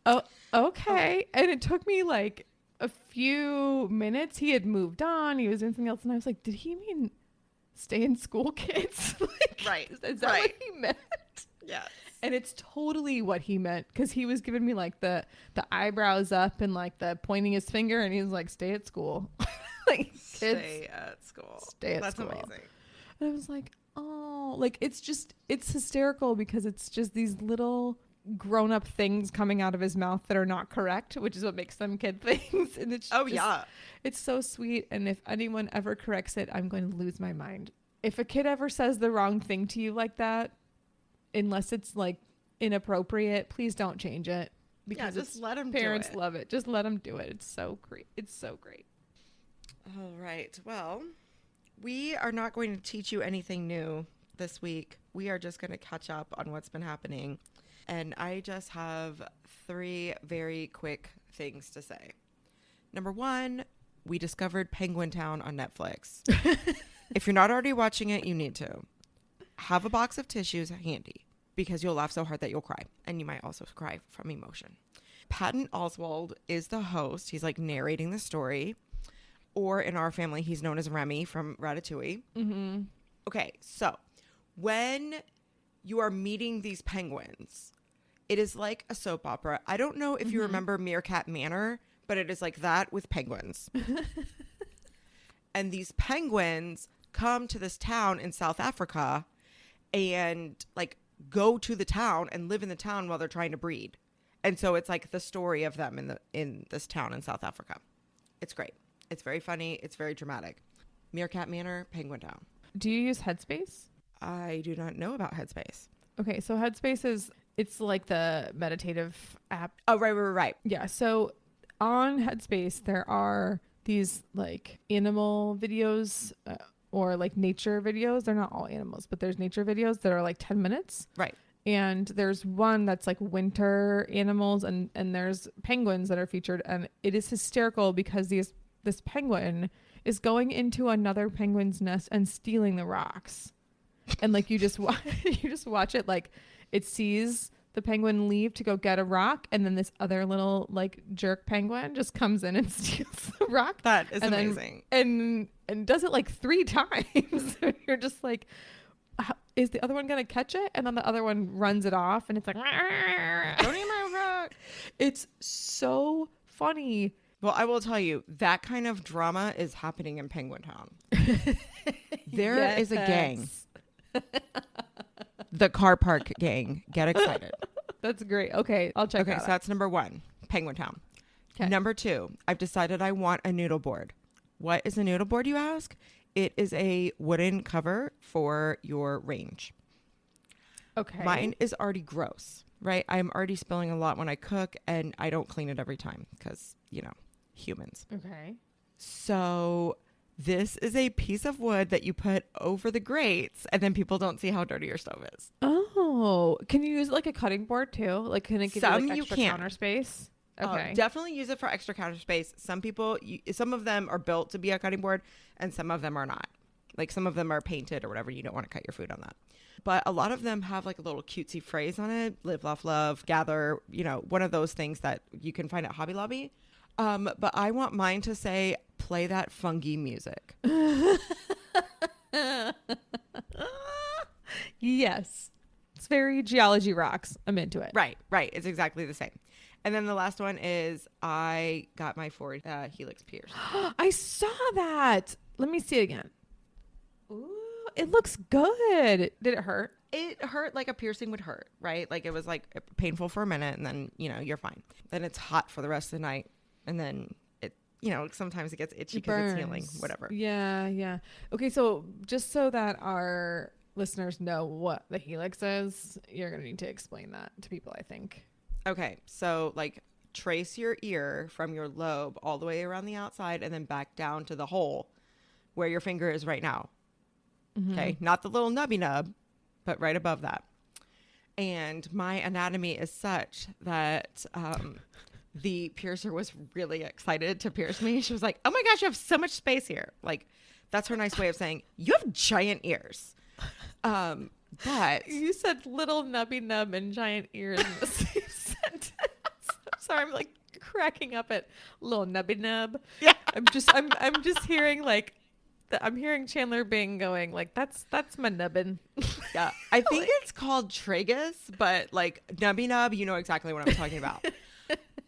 Oh, okay. And it took me like a few minutes. He had moved on. He was doing something else. And I was like, did he mean stay in school, kids? Like, right. Is that what he meant? Yes. And it's totally what he meant, because he was giving me like the eyebrows up and like the pointing his finger, and he was like, stay at school. Like, kids, stay at school. Stay at school. That's amazing. And I was like, oh, like it's hysterical because it's just these little grown-up things coming out of his mouth that are not correct, which is what makes them kid things. And it's it's so sweet. And if anyone ever corrects it, I'm going to lose my mind. If a kid ever says the wrong thing to you like that, unless it's like inappropriate, please don't change it, because just let them parents do it. love it. Just let them do it. It's so great. It's so great. All right. Well, we are not going to teach you anything new this week. We are just going to catch up on what's been happening. And I just have 3 very quick things to say. Number 1, we discovered Penguin Town on Netflix. If you're not already watching it, you need to. Have a box of tissues handy, because you'll laugh so hard that you'll cry. And you might also cry from emotion. Patton Oswalt is the host. He's like narrating the story. Or in our family, he's known as Remy from Ratatouille. Mm-hmm. Okay, so when you are meeting these penguins, it is like a soap opera. I don't know if you remember Meerkat Manor but it is like that with penguins. And these penguins come to this town in South Africa and like go to the town and live in the town while they're trying to breed. And so it's like the story of them in this town in South Africa. It's great. It's very funny. It's very dramatic. Meerkat Manor, Penguin Town. Do you use Headspace? I do not know about Headspace. Okay, so Headspace it's like the meditative app. Oh, right. Yeah, so on Headspace, there are these like animal videos or like nature videos. They're not all animals, but there's nature videos that are like 10 minutes. Right. And there's one that's like winter animals and there's penguins that are featured. And it is hysterical because this penguin is going into another penguin's nest and stealing the rocks. And like you just watch it, like it sees the penguin leave to go get a rock, and then this other little like jerk penguin just comes in and steals the rock. That is amazing. And does it like 3 times. You're just like, is the other one gonna catch it? And then the other one runs it off, and it's like, don't eat my rock. It's so funny. Well, I will tell you, that kind of drama is happening in Penguin Town. There is a gang. The car park gang. Get excited. That's great. Okay, I'll check that out. So that's number 1, Penguin Town. Okay. Number 2, I've decided I want a noodle board. What is a noodle board, you ask? It is a wooden cover for your range. Okay. Mine is already gross, right? I'm already spilling a lot when I cook, and I don't clean it every time because, humans. Okay. So this is a piece of wood that you put over the grates, and then people don't see how dirty your stove is. Oh, can you use like a cutting board too? Like, can it give you like extra counter space? Okay. Definitely use it for extra counter space. Some people, some of them are built to be a cutting board, and some of them are not. Like some of them are painted or whatever. You don't want to cut your food on that. But a lot of them have like a little cutesy phrase on it. Live, laugh, love, gather, one of those things that you can find at Hobby Lobby. But I want mine to say, play that fungi music. Yes. It's very Geology Rocks. I'm into it. Right. It's exactly the same. And then the last one is I got my Ford Helix pierce. I saw that. Let me see it again. Ooh, it looks good. Did it hurt? It hurt like a piercing would hurt, right? Like it was like painful for a minute, and then, you're fine. Then it's hot for the rest of the night. And then it, sometimes it gets itchy because it's healing, whatever. Yeah. Okay, so just so that our listeners know what the Helix is, you're going to need to explain that to people, I think. Okay, so like trace your ear from your lobe all the way around the outside and then back down to the hole where your finger is right now. Mm-hmm. Okay, not the little nubby nub, but right above that. And my anatomy is such that the piercer was really excited to pierce me. She was like, oh my gosh, you have so much space here. Like, that's her nice way of saying, you have giant ears. But you said little nubby nub and giant ears in the same sentence. I'm sorry, I'm like cracking up at little nubby nub. Yeah. I'm just hearing like I'm hearing Chandler Bing going like that's my nubbin. Yeah. I think it's called tragus, but like nubby nub, you know exactly what I'm talking about.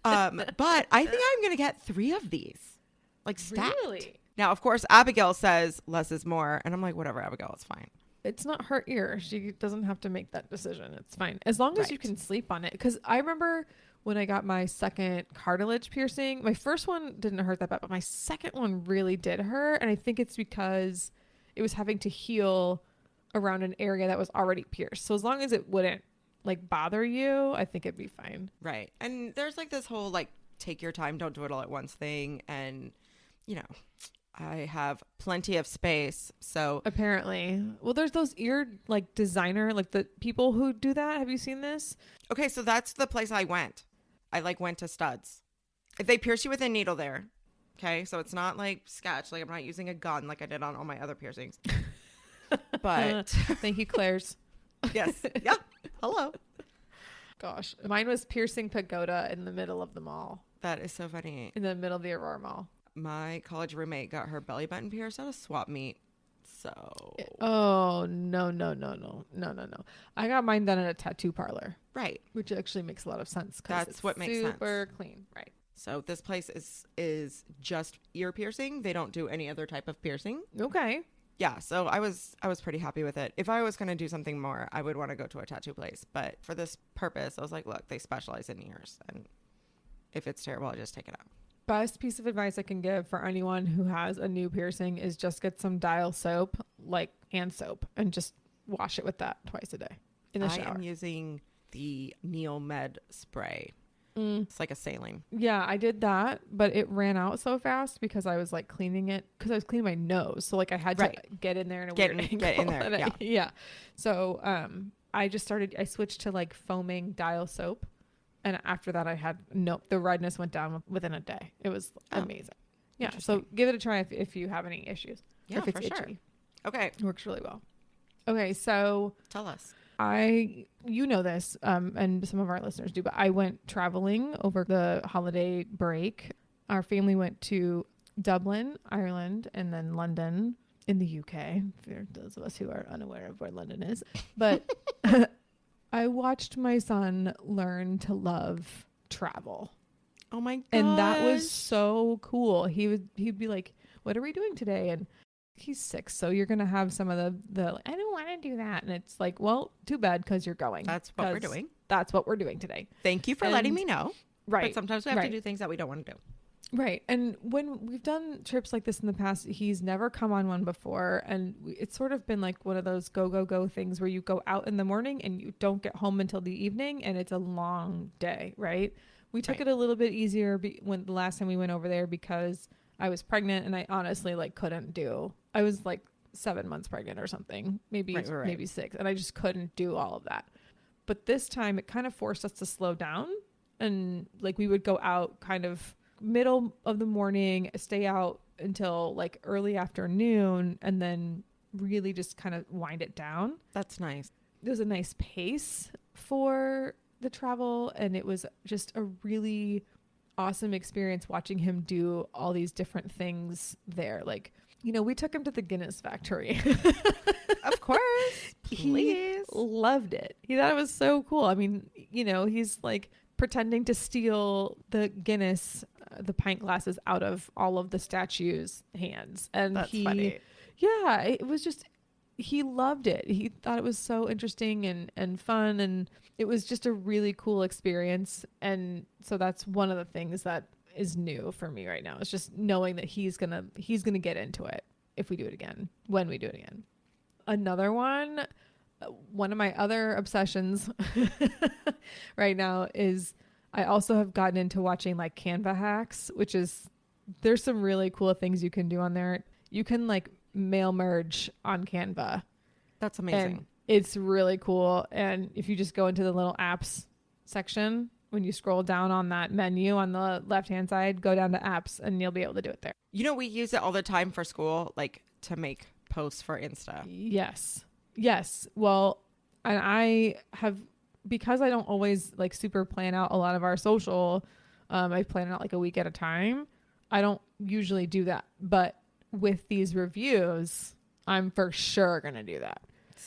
But I think I'm gonna get 3 of these, like stacked. Really? Now, of course, Abigail says less is more, and I'm like, whatever, Abigail, it's fine. It's not her ear. She doesn't have to make that decision. It's fine as long as you can sleep on it. Because I remember when I got my second cartilage piercing, my first one didn't hurt that bad, but my second one really did hurt, and I think it's because it was having to heal around an area that was already pierced. So as long as it wouldn't like bother you, I think it'd be fine. Right. And there's like this whole like take your time, don't do it all at once thing. And I have plenty of space. So apparently, well, there's those ear like designer, like the people who do that. Have you seen this? Okay. So that's the place I went. I like went to Studs. If they pierce you with a needle there. Okay. So it's not like sketch. Like I'm not using a gun like I did on all my other piercings. But thank you, Claire's. Yes. Yeah. Hello. Gosh, mine was piercing pagoda in the middle of the mall. That is so funny. In the middle of the Aurora Mall. My college roommate got her belly button pierced at a swap meet. So. Oh, no. I got mine done at a tattoo parlor. Right. Which actually makes a lot of sense. That's what makes sense. Super clean. Right. So this place is just ear piercing. They don't do any other type of piercing. Okay. Yeah, so I was pretty happy with it. If I was going to do something more, I would want to go to a tattoo place. But for this purpose, I was like, look, they specialize in ears. And if it's terrible, I just take it out. Best piece of advice I can give for anyone who has a new piercing is just get some dial soap, like hand soap, and just wash it with that twice a day in the shower. I am using the Neomed spray. It's like a saline. Yeah, I did that, but it ran out so fast because I was like cleaning it because I was cleaning my nose. So like I had to get in there in a weird angle. Get in there. Yeah. So I switched to like foaming dial soap. And after that the redness went down within a day. It was amazing. Yeah. So give it a try if you have any issues. Yeah, if it's itchy. Sure. Okay. It works really well. Okay. So tell us. You know this, and some of our listeners do, but I went traveling over the holiday break. Our family went to Dublin, Ireland, and then London in the UK, for those of us who are unaware of where London is. But I watched my son learn to love travel. Oh my gosh. And that was so cool. He'd be like, what are we doing today? And he's 6, so you're gonna have some of the I don't want to do that, and it's like, well, too bad, because you're going. That's what we're doing. That's what we're doing today. Thank you for letting me know. Right. But sometimes we have to do things that we don't want to do. Right. And when we've done trips like this in the past, he's never come on one before, and it's sort of been like one of those go things where you go out in the morning and you don't get home until the evening, and it's a long day. Right. We took it a little bit easier when the last time we went over there, because I was pregnant, and I honestly I was like 7 months pregnant or something, maybe 6. And I just couldn't do all of that. But this time it kind of forced us to slow down, and like we would go out kind of middle of the morning, stay out until like early afternoon, and then really just kind of wind it down. That's nice. There's a nice pace for the travel, and it was just a really awesome experience watching him do all these different things there. Like, we took him to the Guinness factory. Of course. Please. He loved it. He thought it was so cool. I mean, he's like pretending to steal the Guinness, the pint glasses out of all of the statues' hands. And that's funny. Yeah, it was just, he loved it. He thought it was so interesting and fun. And it was just a really cool experience. And so that's one of the things that is new for me right now. It's just knowing that he's gonna get into it if we do it again, when we do it again. Another one of my other obsessions right now is I also have gotten into watching like Canva hacks, which is, there's some really cool things you can do on there. You can like mail merge on Canva. That's amazing. And it's really cool. And if you just go into the little apps section, when you scroll down on that menu on the left-hand side, go down to apps, and you'll be able to do it there. We use it all the time for school, like to make posts for Insta. Yes. Well, and I have, because I don't always like super plan out a lot of our social, I plan it out like a week at a time. I don't usually do that. But with these reviews, I'm for sure going to do that.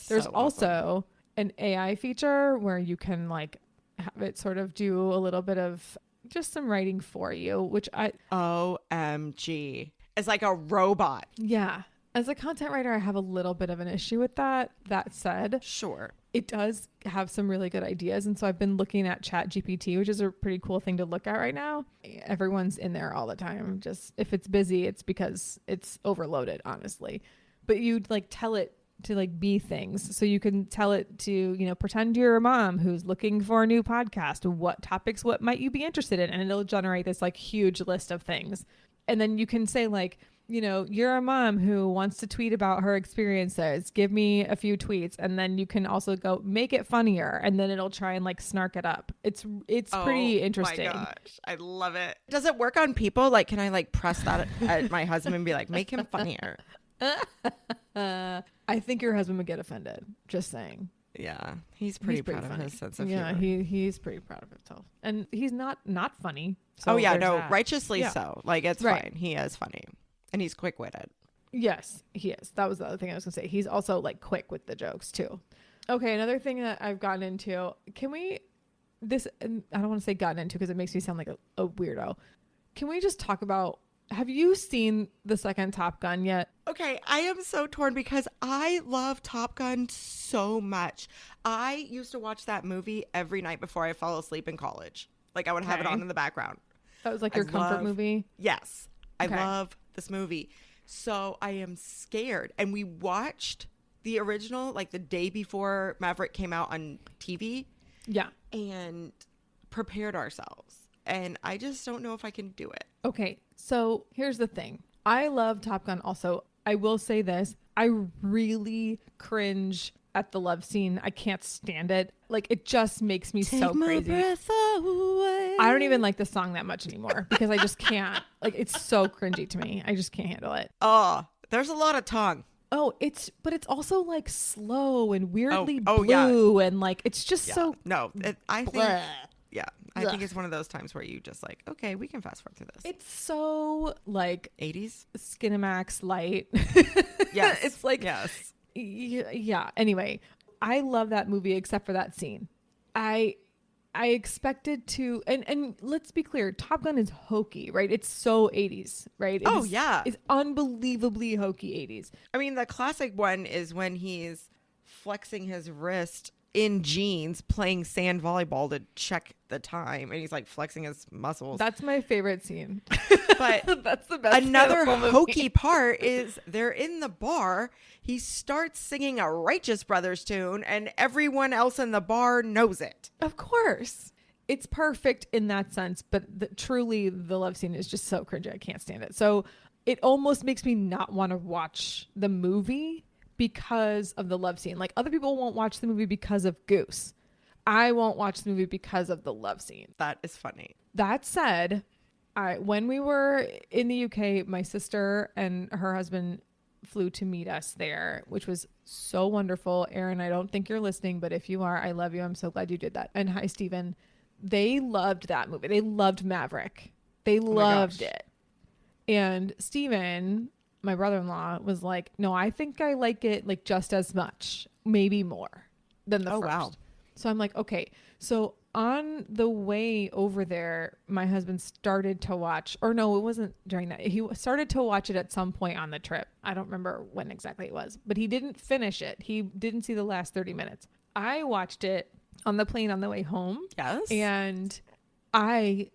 There's also an AI feature where you can like have it sort of do a little bit of just some writing for you, which OMG. It's like a robot. Yeah. As a content writer, I have a little bit of an issue with that. That said, sure, it does have some really good ideas. And so I've been looking at ChatGPT, which is a pretty cool thing to look at right now. Everyone's in there all the time. Just if it's busy, it's because it's overloaded, honestly. But you'd like tell it to like be things. So you can tell it to, pretend you're a mom who's looking for a new podcast. What might you be interested in? And it'll generate this like huge list of things. And then you can say like, you're a mom who wants to tweet about her experiences. Give me a few tweets. And then you can also go make it funnier. And then it'll try and like snark it up. It's pretty interesting. Oh my gosh. I love it. Does it work on people? Like, can I like press that at my husband and be like, make him funnier? I think your husband would get offended. Just saying. Yeah, he's pretty proud of his sense of humor. Yeah, he's pretty proud of himself, and he's not funny. So righteously so. Like it's fine. He is funny, and he's quick-witted. Yes, he is. That was the other thing I was gonna say. He's also like quick with the jokes too. Okay, another thing that I've gotten into. I don't want to say gotten into because it makes me sound like a weirdo. can we just talk about, have you seen the second Top Gun yet? Okay, I am so torn because I love Top Gun so much. I used to watch that movie every night before I fell asleep in college. Like, I would have it on in the background. That was like your comfort movie? Yes. I love this movie. So I am scared. And we watched the original like the day before Maverick came out on TV. Yeah. And prepared ourselves. And I just don't know if I can do it. Okay. So here's the thing. I love Top Gun also. I will say this. I really cringe at the love scene. I can't stand it. Like, it just makes me so crazy. Breath away. I don't even like the song that much anymore because I just can't. Like, it's so cringy to me. I just can't handle it. Oh, there's a lot of tongue. Oh, it's also like slow and weirdly blue blue and like it's just so no. I think bleh. I think it's one of those times where you just like, okay, we can fast forward through this. It's so like 80s Skinamax light. Yes, it's like yes. Yeah. Anyway, I love that movie except for that scene. I expected to, and let's be clear, Top Gun is hokey, right? It's so 80s, right? It's unbelievably hokey 80s. I mean, the classic one is when he's flexing his wrist in jeans playing sand volleyball to check the time, and he's like flexing his muscles. That's my favorite scene. But that's the best. Another hokey part is they're in the bar. He starts singing a Righteous Brothers tune, and everyone else in the bar knows it. Of course. It's perfect in that sense, but truly the love scene is just so cringy. I can't stand it. So it almost makes me not want to watch the movie because of the love scene. Like, other people won't watch the movie because of Goose. I won't watch the movie because of the love scene. That is funny. That said, when we were in the UK, my sister and her husband flew to meet us there, which was so wonderful. Erin, I don't think you're listening, but if you are, I love you. I'm so glad you did that. And hi, Steven. They loved that movie. They loved Maverick. They loved it. And Steven, my brother-in-law, was like, no, I think I like it like just as much, maybe more than the first. Wow. So I'm like, okay. So on the way over there, my husband started to watch, or no, it wasn't during that. He started to watch it at some point on the trip. I don't remember when exactly it was, but he didn't finish it. He didn't see the last 30 minutes. I watched it on the plane on the way home. Yes. And I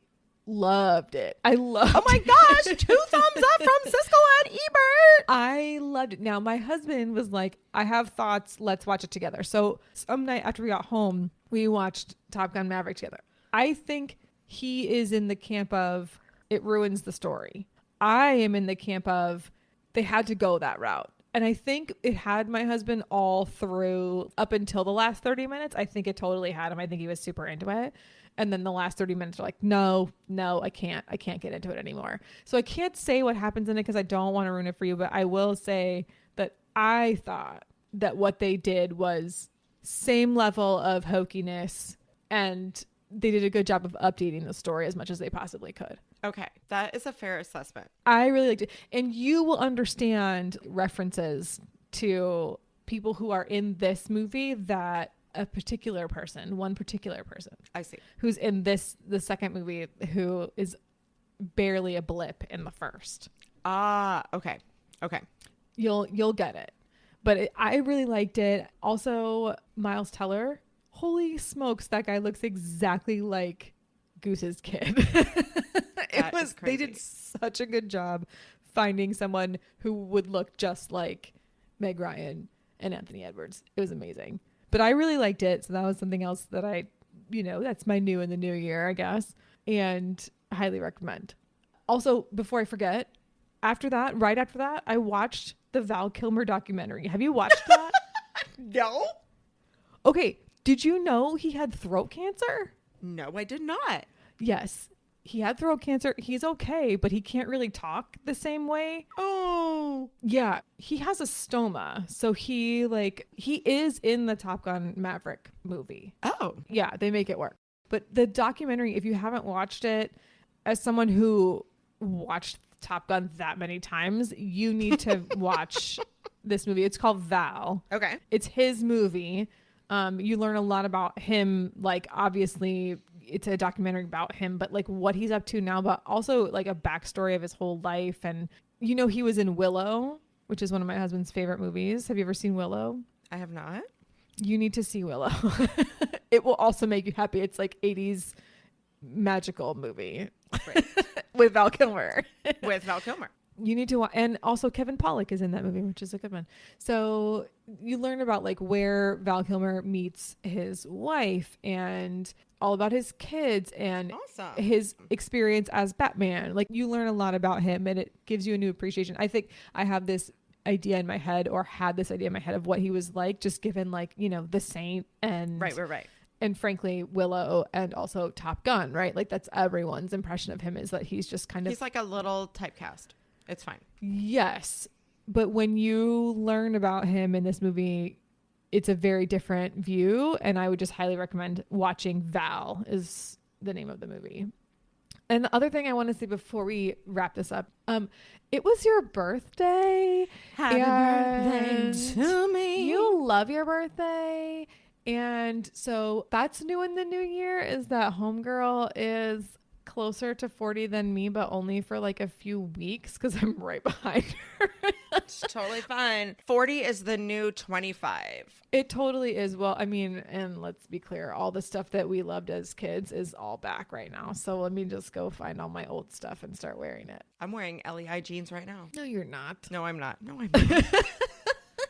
loved it. Oh my gosh, 2 thumbs up from Siskel and Ebert. I loved it. Now, my husband was like, I have thoughts. Let's watch it together. So some night after we got home, we watched Top Gun Maverick together. I think he is in the camp of it ruins the story. I am in the camp of they had to go that route. And I think it had my husband all through up until the last 30 minutes. I think it totally had him. I think he was super into it. And then the last 30 minutes are like, no, I can't get into it anymore. So I can't say what happens in it because I don't want to ruin it for you. But I will say that I thought that what they did was same level of hokiness, and they did a good job of updating the story as much as they possibly could. Okay, that is a fair assessment. I really liked it. And you will understand references to people who are in this movie that one particular person, I see, who's in the second movie, who is barely a blip in the first. Okay. You'll get it. But I really liked it. Also, Miles Teller, holy smokes, that guy looks exactly like Goose's kid. They did such a good job finding someone who would look just like Meg Ryan and Anthony Edwards. It was amazing. But I really liked it. So that was something else that that's my new in the new year, I guess. And I highly recommend. Also, before I forget, right after that, I watched the Val Kilmer documentary. Have you watched that? No. Okay. Did you know he had throat cancer? No, I did not. Yes. He had throat cancer. He's okay, but he can't really talk the same way. Oh. Yeah. He has a stoma. So he is in the Top Gun Maverick movie. Oh. Yeah, they make it work. But the documentary, if you haven't watched it, as someone who watched Top Gun that many times, you need to watch this movie. It's called Val. Okay. It's his movie. You learn a lot about him. Like, obviously, it's a documentary about him, but like what he's up to now, but also like a backstory of his whole life. And he was in Willow, which is one of my husband's favorite movies. Have you ever seen Willow? I have not. You need to see Willow. It will also make you happy. It's like 80s magical movie. Right. With Val Kilmer. You need to watch, and also Kevin Pollak is in that movie, which is a good one. So you learn about like where Val Kilmer meets his wife and all about his kids and his experience as Batman. Like you learn a lot about him, and it gives you a new appreciation. I think I have this idea in my head, or had this idea in my head, of what he was like, just given like, The Saint and right. And frankly, Willow, and also Top Gun, right? Like that's everyone's impression of him, is that he's just he's like a little typecast. It's fine. Yes. But when you learn about him in this movie, it's a very different view. And I would just highly recommend watching Val, is the name of the movie. And the other thing I want to say before we wrap this up, it was your birthday. Happy birthday to me. You love your birthday. And so that's new in the new year, is that homegirl is closer to 40 than me, but only for like a few weeks, because I'm right behind her. It's totally fine. 40 is the new 25. It totally is. Well, I mean, and let's be clear, all the stuff that we loved as kids is all back right now. So let me just go find all my old stuff and start wearing it. I'm wearing LEI jeans right now. No, you're not. No, I'm not.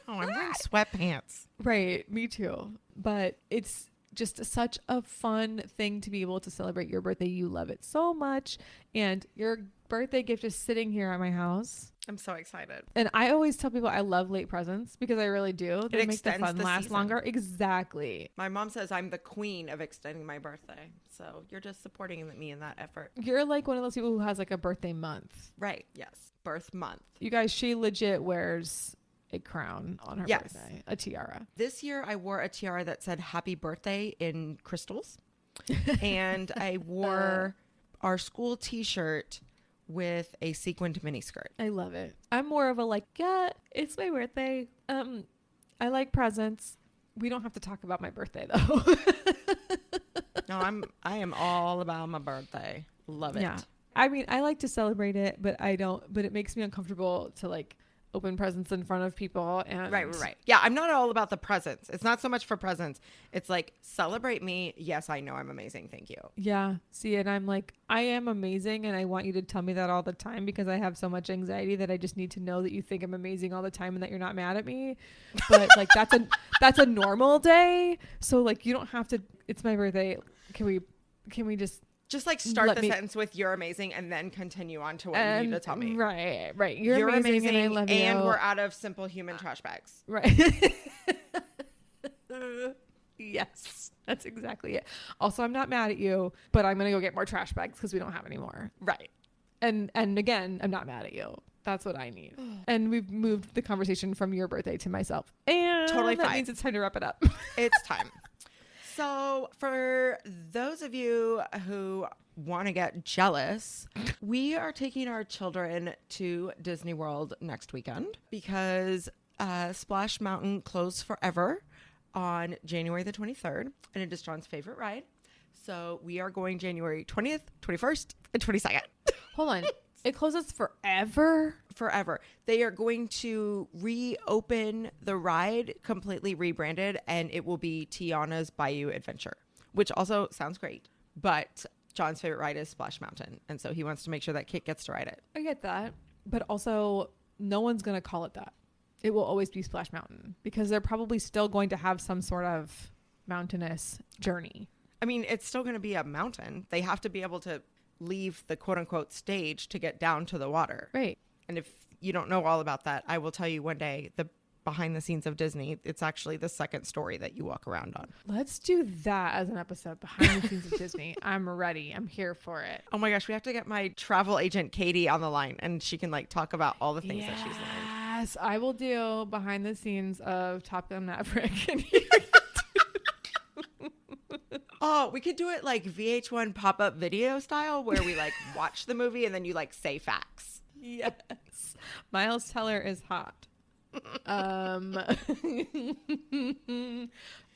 Oh, I'm wearing sweatpants. Right. Me too. But it's just such a fun thing to be able to celebrate your birthday. You love it so much. And your birthday gift is sitting here at my house. I'm so excited. And I always tell people I love late presents, because I really do. They make the fun last season longer. Exactly. My mom says I'm the queen of extending my birthday. So you're just supporting me in that effort. You're like one of those people who has like a birthday month. Right. Yes. Birth month. You guys, she legit wears a crown on her birthday, a tiara. This year I wore a tiara that said happy birthday in crystals. And I wore our school t-shirt with a sequined miniskirt. I love it. I'm more of a like, yeah, it's my birthday. I like presents. We don't have to talk about my birthday though. No, I am all about my birthday. Love it. Yeah. I mean, I like to celebrate it, but it makes me uncomfortable to like open presents in front of people. And right. Yeah, I'm not all about the presents. It's not so much for presents. It's like, celebrate me. Yes, I know I'm amazing. Thank you. Yeah. See, and I'm like, I am amazing, and I want you to tell me that all the time, because I have so much anxiety that I just need to know that you think I'm amazing all the time and that you're not mad at me. But like that's a normal day. So like, you don't have to. It's my birthday. Can we just like start the sentence with "you're amazing" and then continue on to what you need to tell me. Right. You're amazing, and I love you. And we're out of simple human trash bags. Right. Yes, that's exactly it. Also, I'm not mad at you, but I'm gonna go get more trash bags because we don't have any more. Right. And again, I'm not mad at you. That's what I need. And we've moved the conversation from your birthday to myself. And totally that fine. means it's time to wrap it up. It's time. So for those of you who want to get jealous, we are taking our children to Disney World next weekend, because Splash Mountain closed forever on January the 23rd, and it is John's favorite ride. So we are going January 20th, 21st, and 22nd. Hold on. It closes forever? Forever. They are going to reopen the ride, completely rebranded, and it will be Tiana's Bayou Adventure, which also sounds great. But John's favorite ride is Splash Mountain, and so he wants to make sure that Kit gets to ride it. I get that. But also, no one's going to call it that. It will always be Splash Mountain, because they're probably still going to have some sort of mountainous journey. I mean, it's still going to be a mountain. They have to be able to leave the quote unquote stage to get down to the water. Right. And if you don't know all about that, I will tell you one day the behind the scenes of Disney. It's actually the second story that you walk around on. Let's do that as an episode, behind the scenes of Disney. I'm ready. I'm here for it. Oh my gosh, we have to get my travel agent Katie on the line, and she can like talk about all the things that she's learned. Yes, I will do behind the scenes of Top Gun Maverick. Oh, we could do it like VH1 pop-up video style, where we like watch the movie and then you like say facts. Yes. Miles Teller is hot.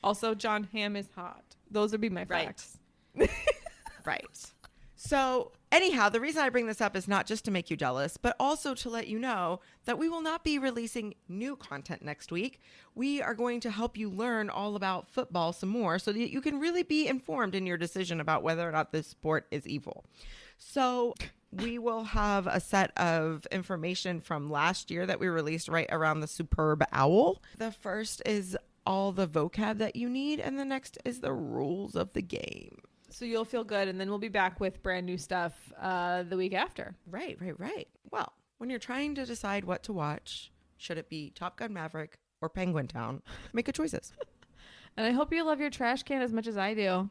Also, John Hamm is hot. Those would be my facts. Right. So anyhow, the reason I bring this up is not just to make you jealous, but also to let you know that we will not be releasing new content next week. We are going to help you learn all about football some more so that you can really be informed in your decision about whether or not this sport is evil. So we will have a set of information from last year that we released right around the Superb Owl. The first is all the vocab that you need, and the next is the rules of the game. So you'll feel good, and then we'll be back with brand new stuff the week after. Right. Well, when you're trying to decide what to watch, should it be Top Gun Maverick or Penguin Town, make good choices. And I hope you love your trash can as much as I do.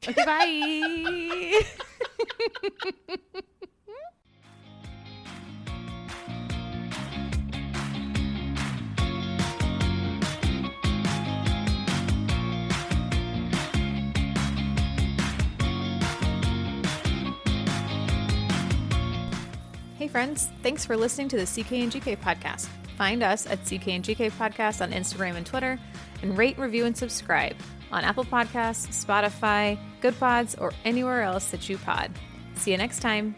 Okay, bye. Hey friends, thanks for listening to the CK and GK podcast. Find us at CK and GK podcast on Instagram and Twitter, and rate, review, and subscribe on Apple Podcasts, Spotify, Good Pods, or anywhere else that you pod. See you next time.